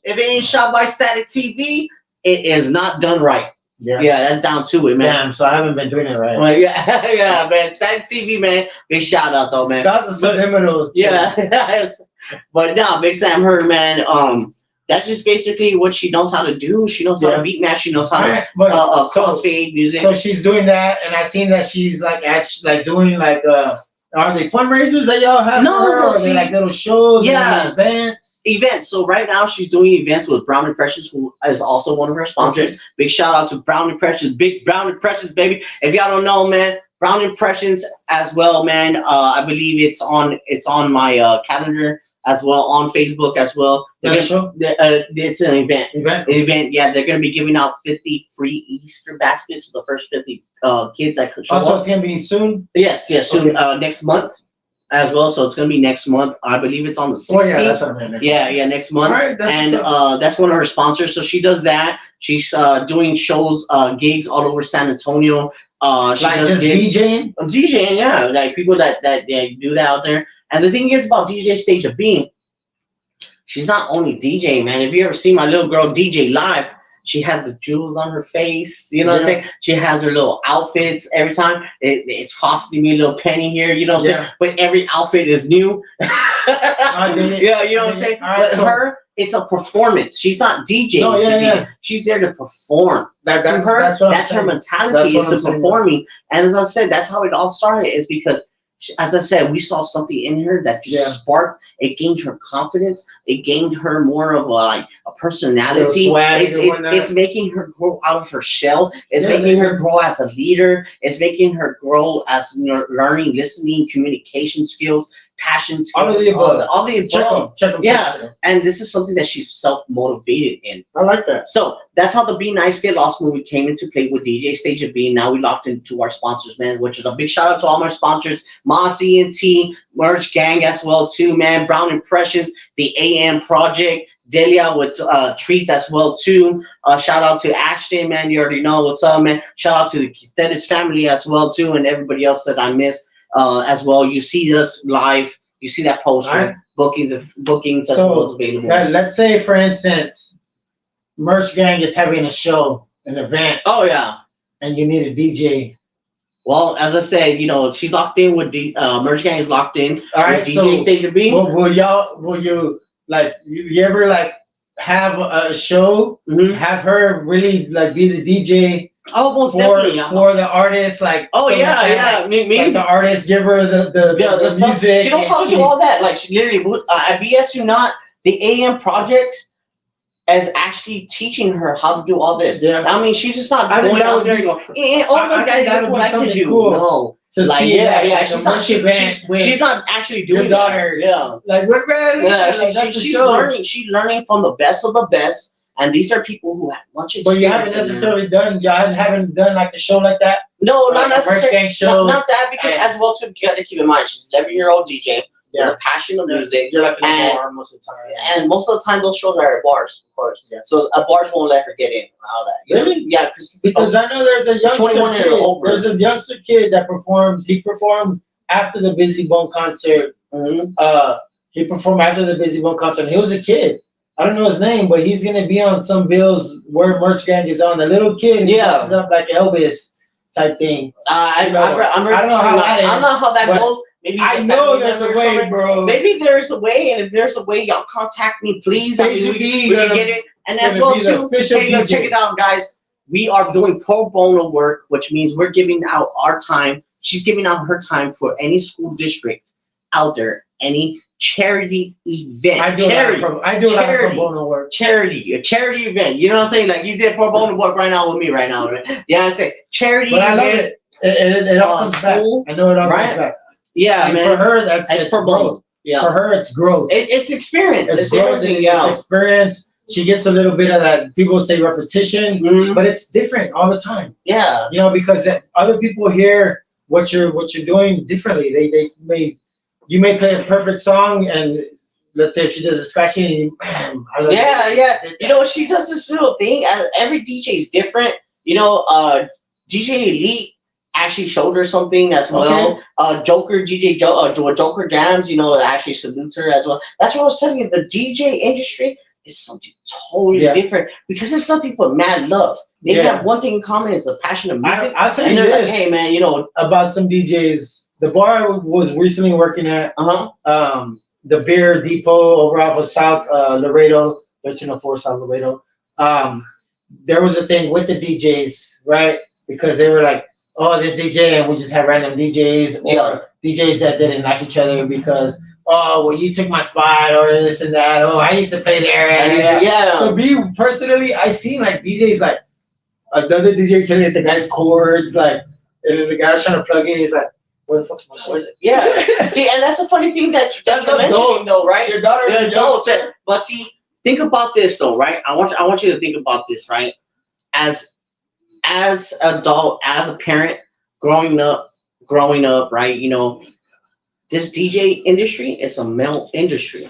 it ain't shot by Static TV, it is not done right. Yeah, that's down to it, man. Damn, so I haven't been doing it right. Well, yeah, man. Static TV, man. Big shout out though, man. That's a subliminal. Yeah. But no, Big Sam Heard, man. That's just basically what she knows how to do. She knows how to beat match. She knows how to crossfade music. So she's doing that, and I seen that she's like actually like doing like are they fundraisers that y'all have? No, or are they like little shows? Yeah, events. So right now she's doing events with Brown Impressions, who is also one of her sponsors. Big shout out to Brown Impressions, big Brown Impressions, baby. If y'all don't know, man, Brown Impressions as well, man. I believe it's on my calendar as well, on Facebook as well. It's an event. Yeah, they're gonna be giving out 50 free Easter baskets to the first 50 kids that could show up. So it's gonna be soon. Yes, soon. Next month as well. So it's gonna be next month. I believe it's on the 16th. Oh yeah, that's what I meant. Next month. All right, that's one of her sponsors. So she does that. She's doing shows, gigs all over San Antonio. She like does just gigs. DJing, yeah, like people that do that out there. And the thing is about DJ Stasia B, she's not only DJing, man. If you ever see my little girl DJ live, she has the jewels on her face. You know what I'm saying? She has her little outfits every time. It's costing me a little penny here, you know what I'm saying? But every outfit is new. Yeah, you know what I'm saying? But her, it's a performance. She's not DJing. She's there to perform. That's her mentality is to performing. And as I said, that's how it all started. Is because, as I said, we saw something in her that just sparked. It gained her confidence. It gained her more of a personality. It's making her grow out of her shell. It's making her grow as a leader. It's making her grow as learning, listening, communication skills, passion skills. All of the above. All the above. Check them. Yeah, and this is something that she's self-motivated in. I like that. So that's how the Be Nice Get Lost movie came into play with DJ Stasia B. Now we locked into our sponsors, man, which is a big shout out to all my sponsors, Moss ENT, Merch Gang as well too, man, Brown Impressions, the AM Project, Delia with treats as well too. Shout out to Ashton, man, you already know what's up, man. Shout out to the Dennis family as well too, and everybody else that I missed as well. You see us live, you see that poster, right. bookings as well as available. Let's say, for instance, Merch Gang is having a show, an event. Oh yeah. And you need a DJ. Well, as I said, you know, she's locked in with the Merch Gang is locked in. All right, with DJ Stasia B. Will you like, you ever like have a show, have her really like be the DJ, Oh, most for definitely. for the artist, like Oh stuff yeah, like that, yeah. like, Me, like the artist give her the stuff. music. She knows how to do all that. Like she literally, I BS you not. The AM project is actually teaching her how to do all this. Yeah. I mean, she's just not I think going that out would there be- and going, oh I my think God, that look would what be I can something do. cool No. to Like, see yeah, that, yeah, like, she's a not, marching band with she's not actually doing your daughter. that. Yeah. Like, look, man, Yeah, like, that's the she's show. learning. She's learning from the best of the best, and these are people who have much experience. But you haven't necessarily done. You haven't done like a show like that. No, Like not a merch necessarily. gang show. Not that, because And- as well too, you got to keep in mind she's 11-year-old DJ with a passion of music. You're like in a And- bar most of the time. And most of the time, those shows are at bars, of course. Yeah. So bars won't let her get in and all that. You know? Really? Yeah, Because I know there's a youngster 21 and kid. over. There's a youngster kid that performs. He performed after the Busy Bone concert. Mhm. He performed after the Busy Bone concert. He was a kid. I don't know his name, but he's gonna be on some bills where Merch Gang is on. The little kid who Yeah. dresses up like Elvis type thing. I don't know how that is. I don't know how that but goes. Maybe I the know family there's a member or way, something. bro. Maybe there's a way, and if there's a way, y'all contact me, please. I mean, Station we B can gonna- get it. And as gonna well be the too, official hey, look, DJ. check it out, guys. We are doing pro bono work, which means we're giving out our time. She's giving out her time for any school district out there, any charity event. I do charity. a lot of pro bono work. A charity event. You know what I'm saying? Like you did pro bono work right now with me right now. Right? Yeah, I say charity. But I love event. it. It all comes back. School, I know it all right? comes back. Yeah, And man. for her, that's It's it's pro growth. bono. Yeah. For her, it's growth. It's experience. It's growth. everything. Yeah. It's experience. She gets a little bit of that. People say repetition, Mhm. but it's different all the time. Yeah. You know, because other people hear what you're doing differently. You may play a perfect song, and let's say if she does a scratching, and man, I love Yeah, it. yeah. You know, she does this little thing. Every DJ is different. You know, DJ Elite actually showed her something as well. Joker, Joker Jams, you know, actually salutes her as well. That's what I was telling you. The DJ industry is something totally different because it's nothing but mad love. They have one thing in common: is the passion of music. I'll tell and you they're this. like, hey, man, you know, About some DJs. The bar I was recently working at, the Beer Depot over off of South Laredo, 1304 South Laredo. There was a thing with the DJs, right? Because they were like, oh, this DJ, and we just had random DJs, or DJs that didn't like each other because, oh, well, you took my spot, or this and that. Oh, I used to play there. yeah. So me personally, I seen like DJs like another DJ telling the guy's chords, like, and then the guy was trying to plug in. He's like, where the fuck's my shit? Yeah. See, and that's the funny thing that That's you're mentioning, adults. though, right? Your daughter's The a adults. youngster. But see, think about this, though, right? I want you to think about this, right? As adult, as a parent, growing up, right? You know, this DJ industry is a male industry.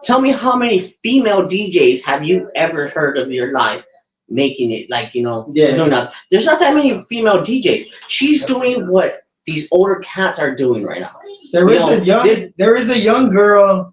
Tell me how many female DJs have you ever heard of your life making it, like, you know, doing that? There's not that many female DJs. She's doing what these older cats are doing right now. There is a young girl.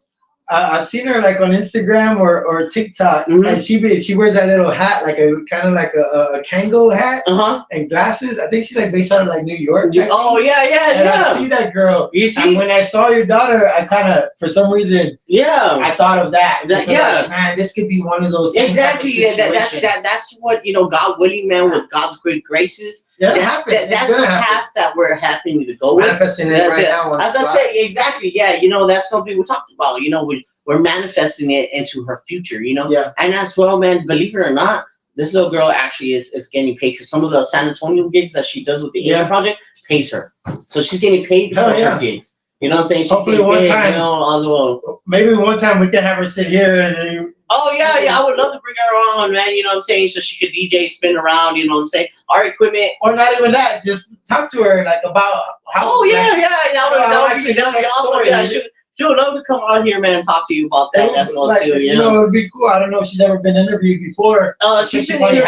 I've seen her like on Instagram or TikTok, and she wears that little hat, like a kind of like a Kango hat, and glasses. I think she's like based out of like New York. Oh yeah. And I see that girl. You see, and when I saw your daughter, I kind of, for some reason, I thought of that. Like, man, this could be one of those things. Exactly. That's what, you know, God willing, man, with God's great graces. That's the path that we're happening to go with. Manifesting it right now. As I say, exactly. Yeah, you know, that's something we talked about. You know, we're manifesting it into her future. You know. Yeah. And as well, man, believe it or not, this little girl actually is getting paid because some of the San Antonio gigs that she does with the Asian project pays her. So she's getting paid for her gigs. You know what I'm saying? Hopefully one time, you know, as well. Maybe one time we can have her sit here and. Oh yeah, I would love to bring her on, man. You know what I'm saying? So she could DJ, spin around. You know what I'm saying? Our equipment, or not even that. Just talk to her like about how. Oh yeah, that would be awesome. Yeah, she would love to come out here, man, and talk to you about that as well too. You know, it would be cool. I don't know if she's ever been interviewed before. She's been interviewed,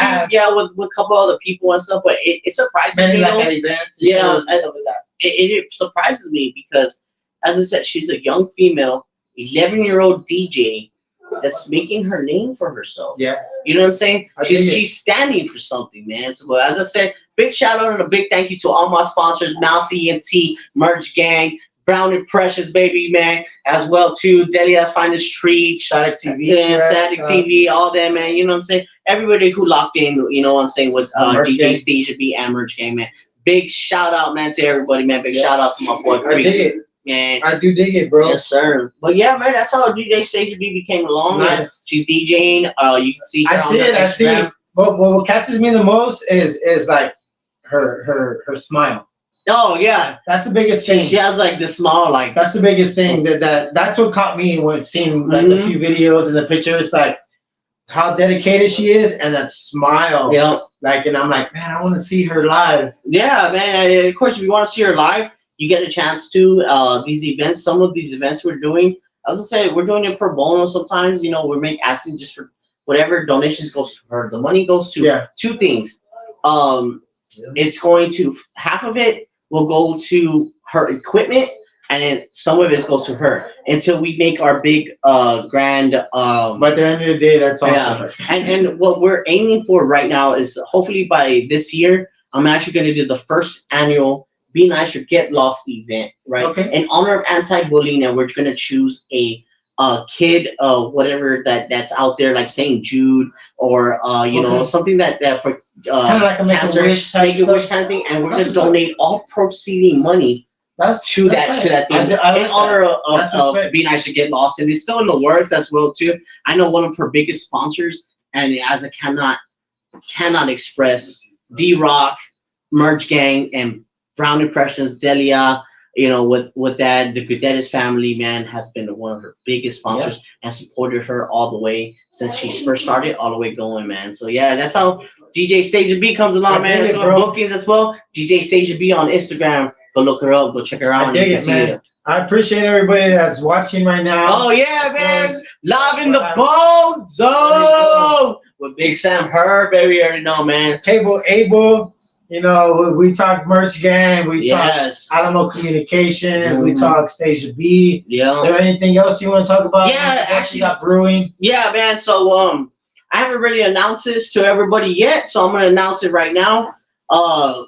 with a couple other people and stuff, but it surprises me. Like at events, and stuff like that. It surprises me because, as I said, she's a young female, 11-year-old DJ that's making her name for herself. Yeah. You know what I'm saying? She's standing for something, man. So as I said, big shout out and a big thank you to all my sponsors, Mouse ENT, Merch Gang, Brown Impressions, baby, man, as well too. Delia's Finest Treat, Static TV, yeah, right? Static TV, all that, man. You know what I'm saying? Everybody who locked in, you know what I'm saying, with Merch DJ Gang. Stage B and Merch Gang, man. Big shout out, man, to everybody, man. Big Yeah. shout out to my boy I dig Creed, it. man. I do dig it, bro. Yes, sir. But yeah, man, that's how DJ Stage B became along. Nice. Man. She's DJing. You can see her I on see her it. I see Instagram. it. But what catches me the most is like her smile. Oh yeah, That's the biggest thing. she has like this small like. That's the biggest thing. That's what caught me when seeing like the Mhm. few videos and the pictures, like how dedicated she is and that smile. Yeah. Like, and I'm like, man, I want to see her live. Yeah, man. And of course, if you want to see her live, you get a chance to these events. Some of these events we're doing, as I said, we're doing it pro bono. Sometimes, you know, we're asking just for whatever donations goes to her. The money goes to two things. It's going to half of it will go to her equipment, and then some of it goes to her until we make our big grand. But at the end of the day, that's also Yeah. her. And what we're aiming for right now is hopefully by this year, I'm actually going to do the first annual Be Nice or Get Lost event, right? Okay. In honor of anti-bullying, and we're going to choose a kid, whatever that's out there, like St. Jude or you know, Okay. something that for Kind of like a cancer, Make-A-Wish type Make a Wish stuff. kind of thing, and we're That's going to what's up. donate all proceeding money That's to that's that tight. to that thing I in like honor that. That's of respect. Be Nice to Get Lost, and it's still in the works as well too. I know one of her biggest sponsors, and as I cannot express, D-Rock, Merch Gang, and Brown Impressions, Delia. You know, with that, the Gudettis family, man, has been one of her biggest sponsors and supported her all the way since she first started, all the way going, man. So yeah, that's how DJ Stage B comes along, I man. dig That's it, what bro. bookings as well. DJ Stage B on Instagram. Go look her up. Go check her out. I and you dig can it, see man. it. I appreciate everybody that's watching right now. Oh yeah, man! course. Live in the bone zone with Big Sam Herb, baby. You already know, man. Cable Abel, you know, we talk Merch Gang, we talk, Yes. I don't know, communication, we Mhm. talk Station B. Yeah. Is there anything else you want to talk about? Yeah, What actually- you got brewing. Yeah, man. So I haven't really announced this to everybody yet, so I'm gonna announce it right now.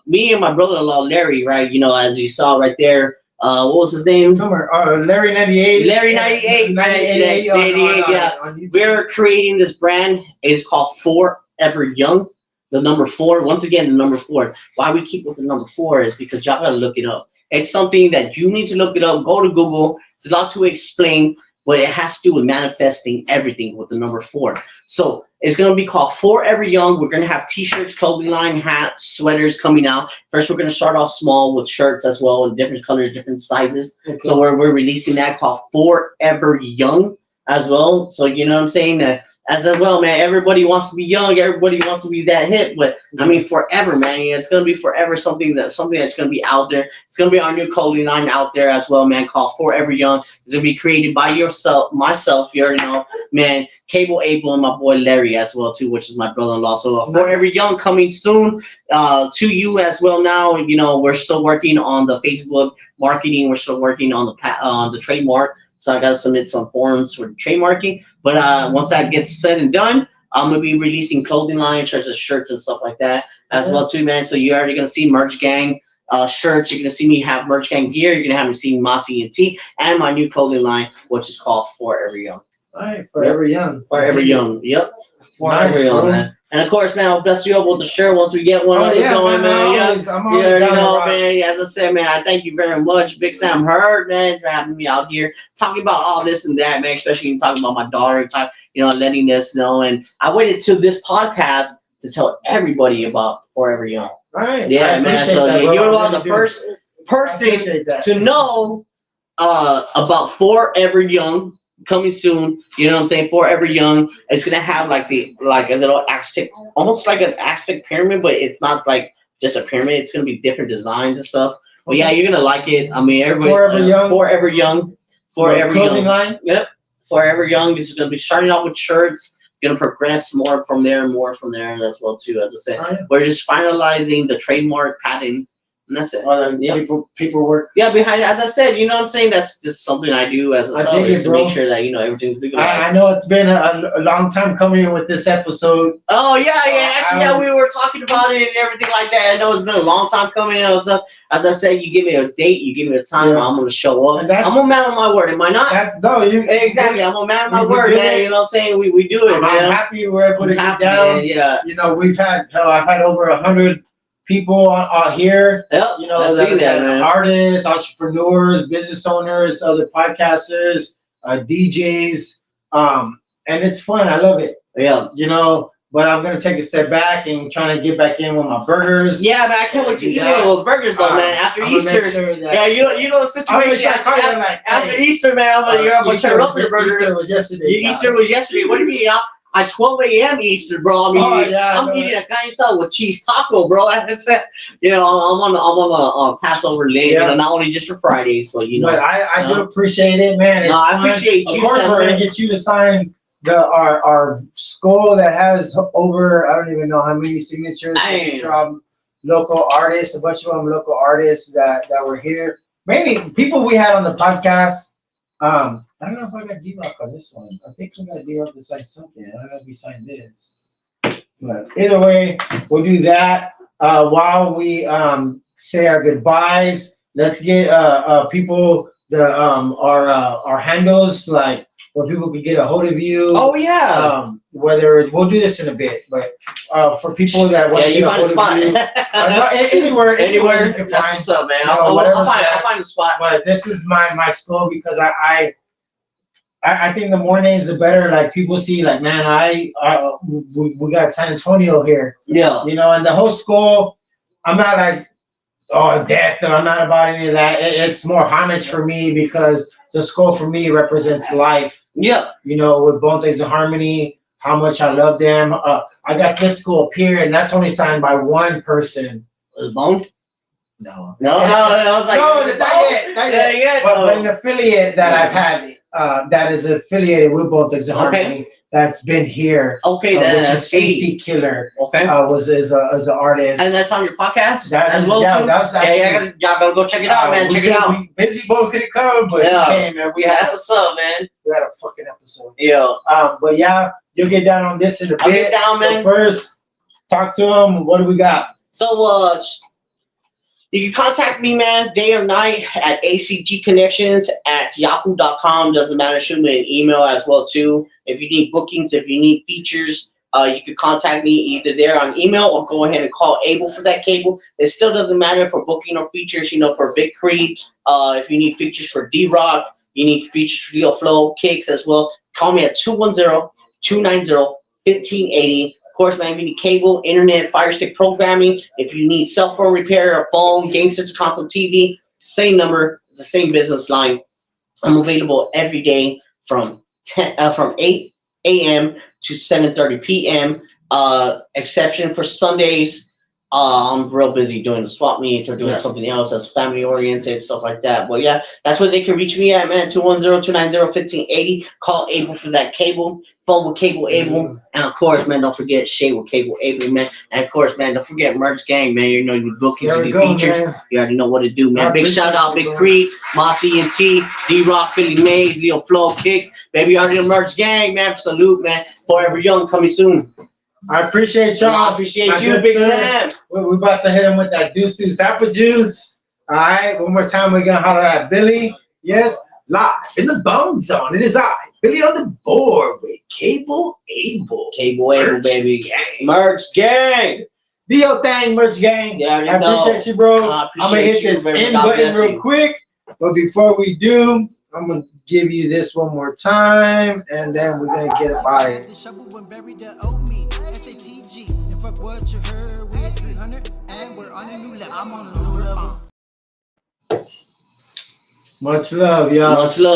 Me and my brother-in-law Larry, right? You know, as you saw right there. What was his name? Somewhere, Larry 98. Larry 98, man. 98, 98, yeah. on YouTube. We're creating this brand. It's called Forever Young. The number 4. Once again, the number 4. Why we keep with the number 4 is because y'all gotta look it up. It's something that you need to look it up. Go to Google. It's a lot to explain, but it has to do with manifesting everything with the number 4. So it's gonna be called Forever Young. We're gonna have t-shirts, clothing line, hats, sweaters coming out. First, we're gonna start off small with shirts as well, in different colors, different sizes. Okay. So we're releasing that called Forever Young as well. So you know what I'm saying? As well, man, everybody wants to be young, everybody wants to be that hip, but I mean forever, man. It's gonna be forever something that's gonna be out there. It's gonna be our new clothing line out there as well, man, called Forever Young. It's gonna be created by myself, you already know, man, Cable Abel and my boy Larry as well too, which is my brother-in-law. So Forever Young coming soon to you as well now. You know, we're still working on the Facebook marketing, we're still working on the trademark. So I gotta submit some forms for trademarking. But once that gets said and done, I'm gonna be releasing clothing line, such as shirts and stuff like that as well too, man. So you're already gonna see Merch Gang shirts. You're gonna see me have Merch Gang gear. You're gonna have me see Mossy and T and my new clothing line, which is called Forever Young. All right, Forever Young. Forever Young. Yep. Nice, Forever Young, bro. man. And of course, man, I'll bless you up with the shirt once we get one Oh, up yeah, going, man. Yeah. I'm You always already down to know, rock. man. As I said, man, I thank you very much, Big Sam Hurd, man, for having me out here talking about all this and that, man. Especially talking about my daughter, letting us know. And I waited till this podcast to tell everybody about Forever Young. All right. Yeah, I man. appreciate So that, yeah, bro. you're I one of really the do. first I person appreciate that. to know about Forever Young coming soon. You know what I'm saying? Forever Young. It's gonna have like a little Aztec, almost like an Aztec pyramid, but it's not like just a pyramid. It's gonna be different designs and stuff. But yeah, you're gonna like it. I mean, everybody. Forever Young. Forever Young. Forever Clothing Young. line. Yep. Forever Young. This is gonna be starting off with shirts. Gonna progress more from there as well too. As I said, Oh, yeah. we're just finalizing the trademark patent And that's it. All the Yep. people work. Yeah, behind it, as I said, you know what I'm saying? That's just something I do as a I seller dig it, to bro. make sure that, you know, everything's legalized. I know it's been a long time coming with this episode. Oh, yeah. Actually, yeah, we were talking about it and everything like that. I know it's been a long time coming and stuff. As I said, you give me a date, you give me a time, Yeah. I'm going to show up. And that's- I'm a man of my word. Am I not? That's no, you Exactly. I'm a man of my We word, did man. it. You know what I'm saying? We do it, I'm man. happy we're able to I'm get happy, down. man. Yeah. You know, I've had over 100 people out here. Yep. You know, I see that, man. artists, entrepreneurs, business owners, other podcasters, DJs, and it's fun. I love it. Yeah. You know, but I'm gonna take a step back and trying to get back in with my burgers. Yeah, man. I can't wait to eat Yeah. those burgers, though, man. After I'm gonna Easter. make sure that Yeah, you know the I'm gonna situation. try to call you like, After hey, Easter, man, you're gonna Easter tear up was- your burger. Easter was yesterday. Easter was yesterday. What do you mean? At 12 a.m. Easter, bro. I mean, Oh, yeah, I I'm know. eating a guy style with cheese taco, bro. It's, you know, I'm on a Passover late. Yeah. You know, not only just for Fridays, but you know. But I you do know? appreciate it, man. It's No, I fun. appreciate Of you, course, Sam, we're gonna man. get you to sign our skull that has over I don't even know how many signatures. Dang. From local artists, a bunch of them local artists that were here. Mainly people we had on the podcast. I don't know if I got D-Rock on this one. I think we got D-Rock to sign something. I don't know if we signed this. But either way, we'll do that. While we say our goodbyes, let's get people our handles, like where people can get a hold of you. Oh yeah. Whether we'll do this in a bit, but for people that want Yeah, to you get a find a hold spot. of you, anywhere Anywhere. you can That's find. what's up, man. you know, I'll whatever's find that. a spot. But this is my skull because I think the more names the better. Like people see, like man, we got San Antonio here, Yeah. you know, and the whole skull. I'm not like death. Or I'm not about any of that. It's more homage for me because the skull for me represents life. Yeah. You know, with Bone Things of Harmony, how much I love them. I got this skull up here, and that's only signed by one person. Was Bone? No. No, I was like, No, is it not Bone? yet, not Yeah, yet. yeah. But an affiliate that I've had that is affiliated with Bone Things of Okay. Harmony that's been here, Okay, which that's is AC Killer, Okay. was as an artist. And that's on your podcast That as is- well yeah, too? that's y'all gotta go check it out, man. Check it out. Busy Bo couldn't come, but Yeah. he came, and we That's had what's up, man. a fucking episode. Yeah. But yeah, you'll get down on this in a I'll bit. get down, But man. first, talk to him. What do we got? So, you can contact me, man, day or night at acgconnections@yahoo.com. Doesn't matter. Shoot me an email as well, too. If you need bookings, if you need features, you can contact me either there on email or go ahead and call Abel for that cable. It still doesn't matter for booking or features, you know, for Big Creed. If you need features for D-Rock, you need features for Leo Flow, Kicks as well. Call me at 210-290-1580. Of course, man, if you need cable, internet, Fire Stick programming, if you need cell phone repair or phone, game system, console, TV, same number, the same business line. I'm available every day from 8 a.m. to 7:30 p.m. Exception for Sundays. I'm real busy doing the swap meets or doing something else that's family oriented, stuff like that. But yeah, that's where they can reach me at, man. 210-290-1580. Call Abel for that cable. Phone with Cable Abel. And of course, man, don't forget Shay with Cable Abel, man. And of course, man, don't forget Merch Gang, man. You know, your bookings, There we your go, features. man. You already know what to do, man. I Big appreciate shout out, you, Big bro. Creed, Mossy and T, D-Rock, Philly Mays, Leo Flow, Kicks. Baby, already the Merch Gang, man. Salute, man. Forever Young coming soon. I appreciate y'all. I appreciate My you, good Big sir. Sam. We're about to hit him with that deuce apple juice. All right, one more time, we're gonna holler at Billy. Yes, live in the Bone Zone. It is I, Billy, on the board with Cable Abel. Cable Abel, Merch baby. Gang. Merch Gang. Do your thing, Merch Gang. Yeah, I appreciate you, bro. I I'm gonna hit appreciate you, this baby. end God button bless real you. quick. But before we do, I'm gonna give you this one more time, and then we're gonna get up out of here. The shovel when buried that owe me. SATG. And fuck what you heard. We at 300 and we're on a new level. I'm on a new level. Much love, y'all. Much love.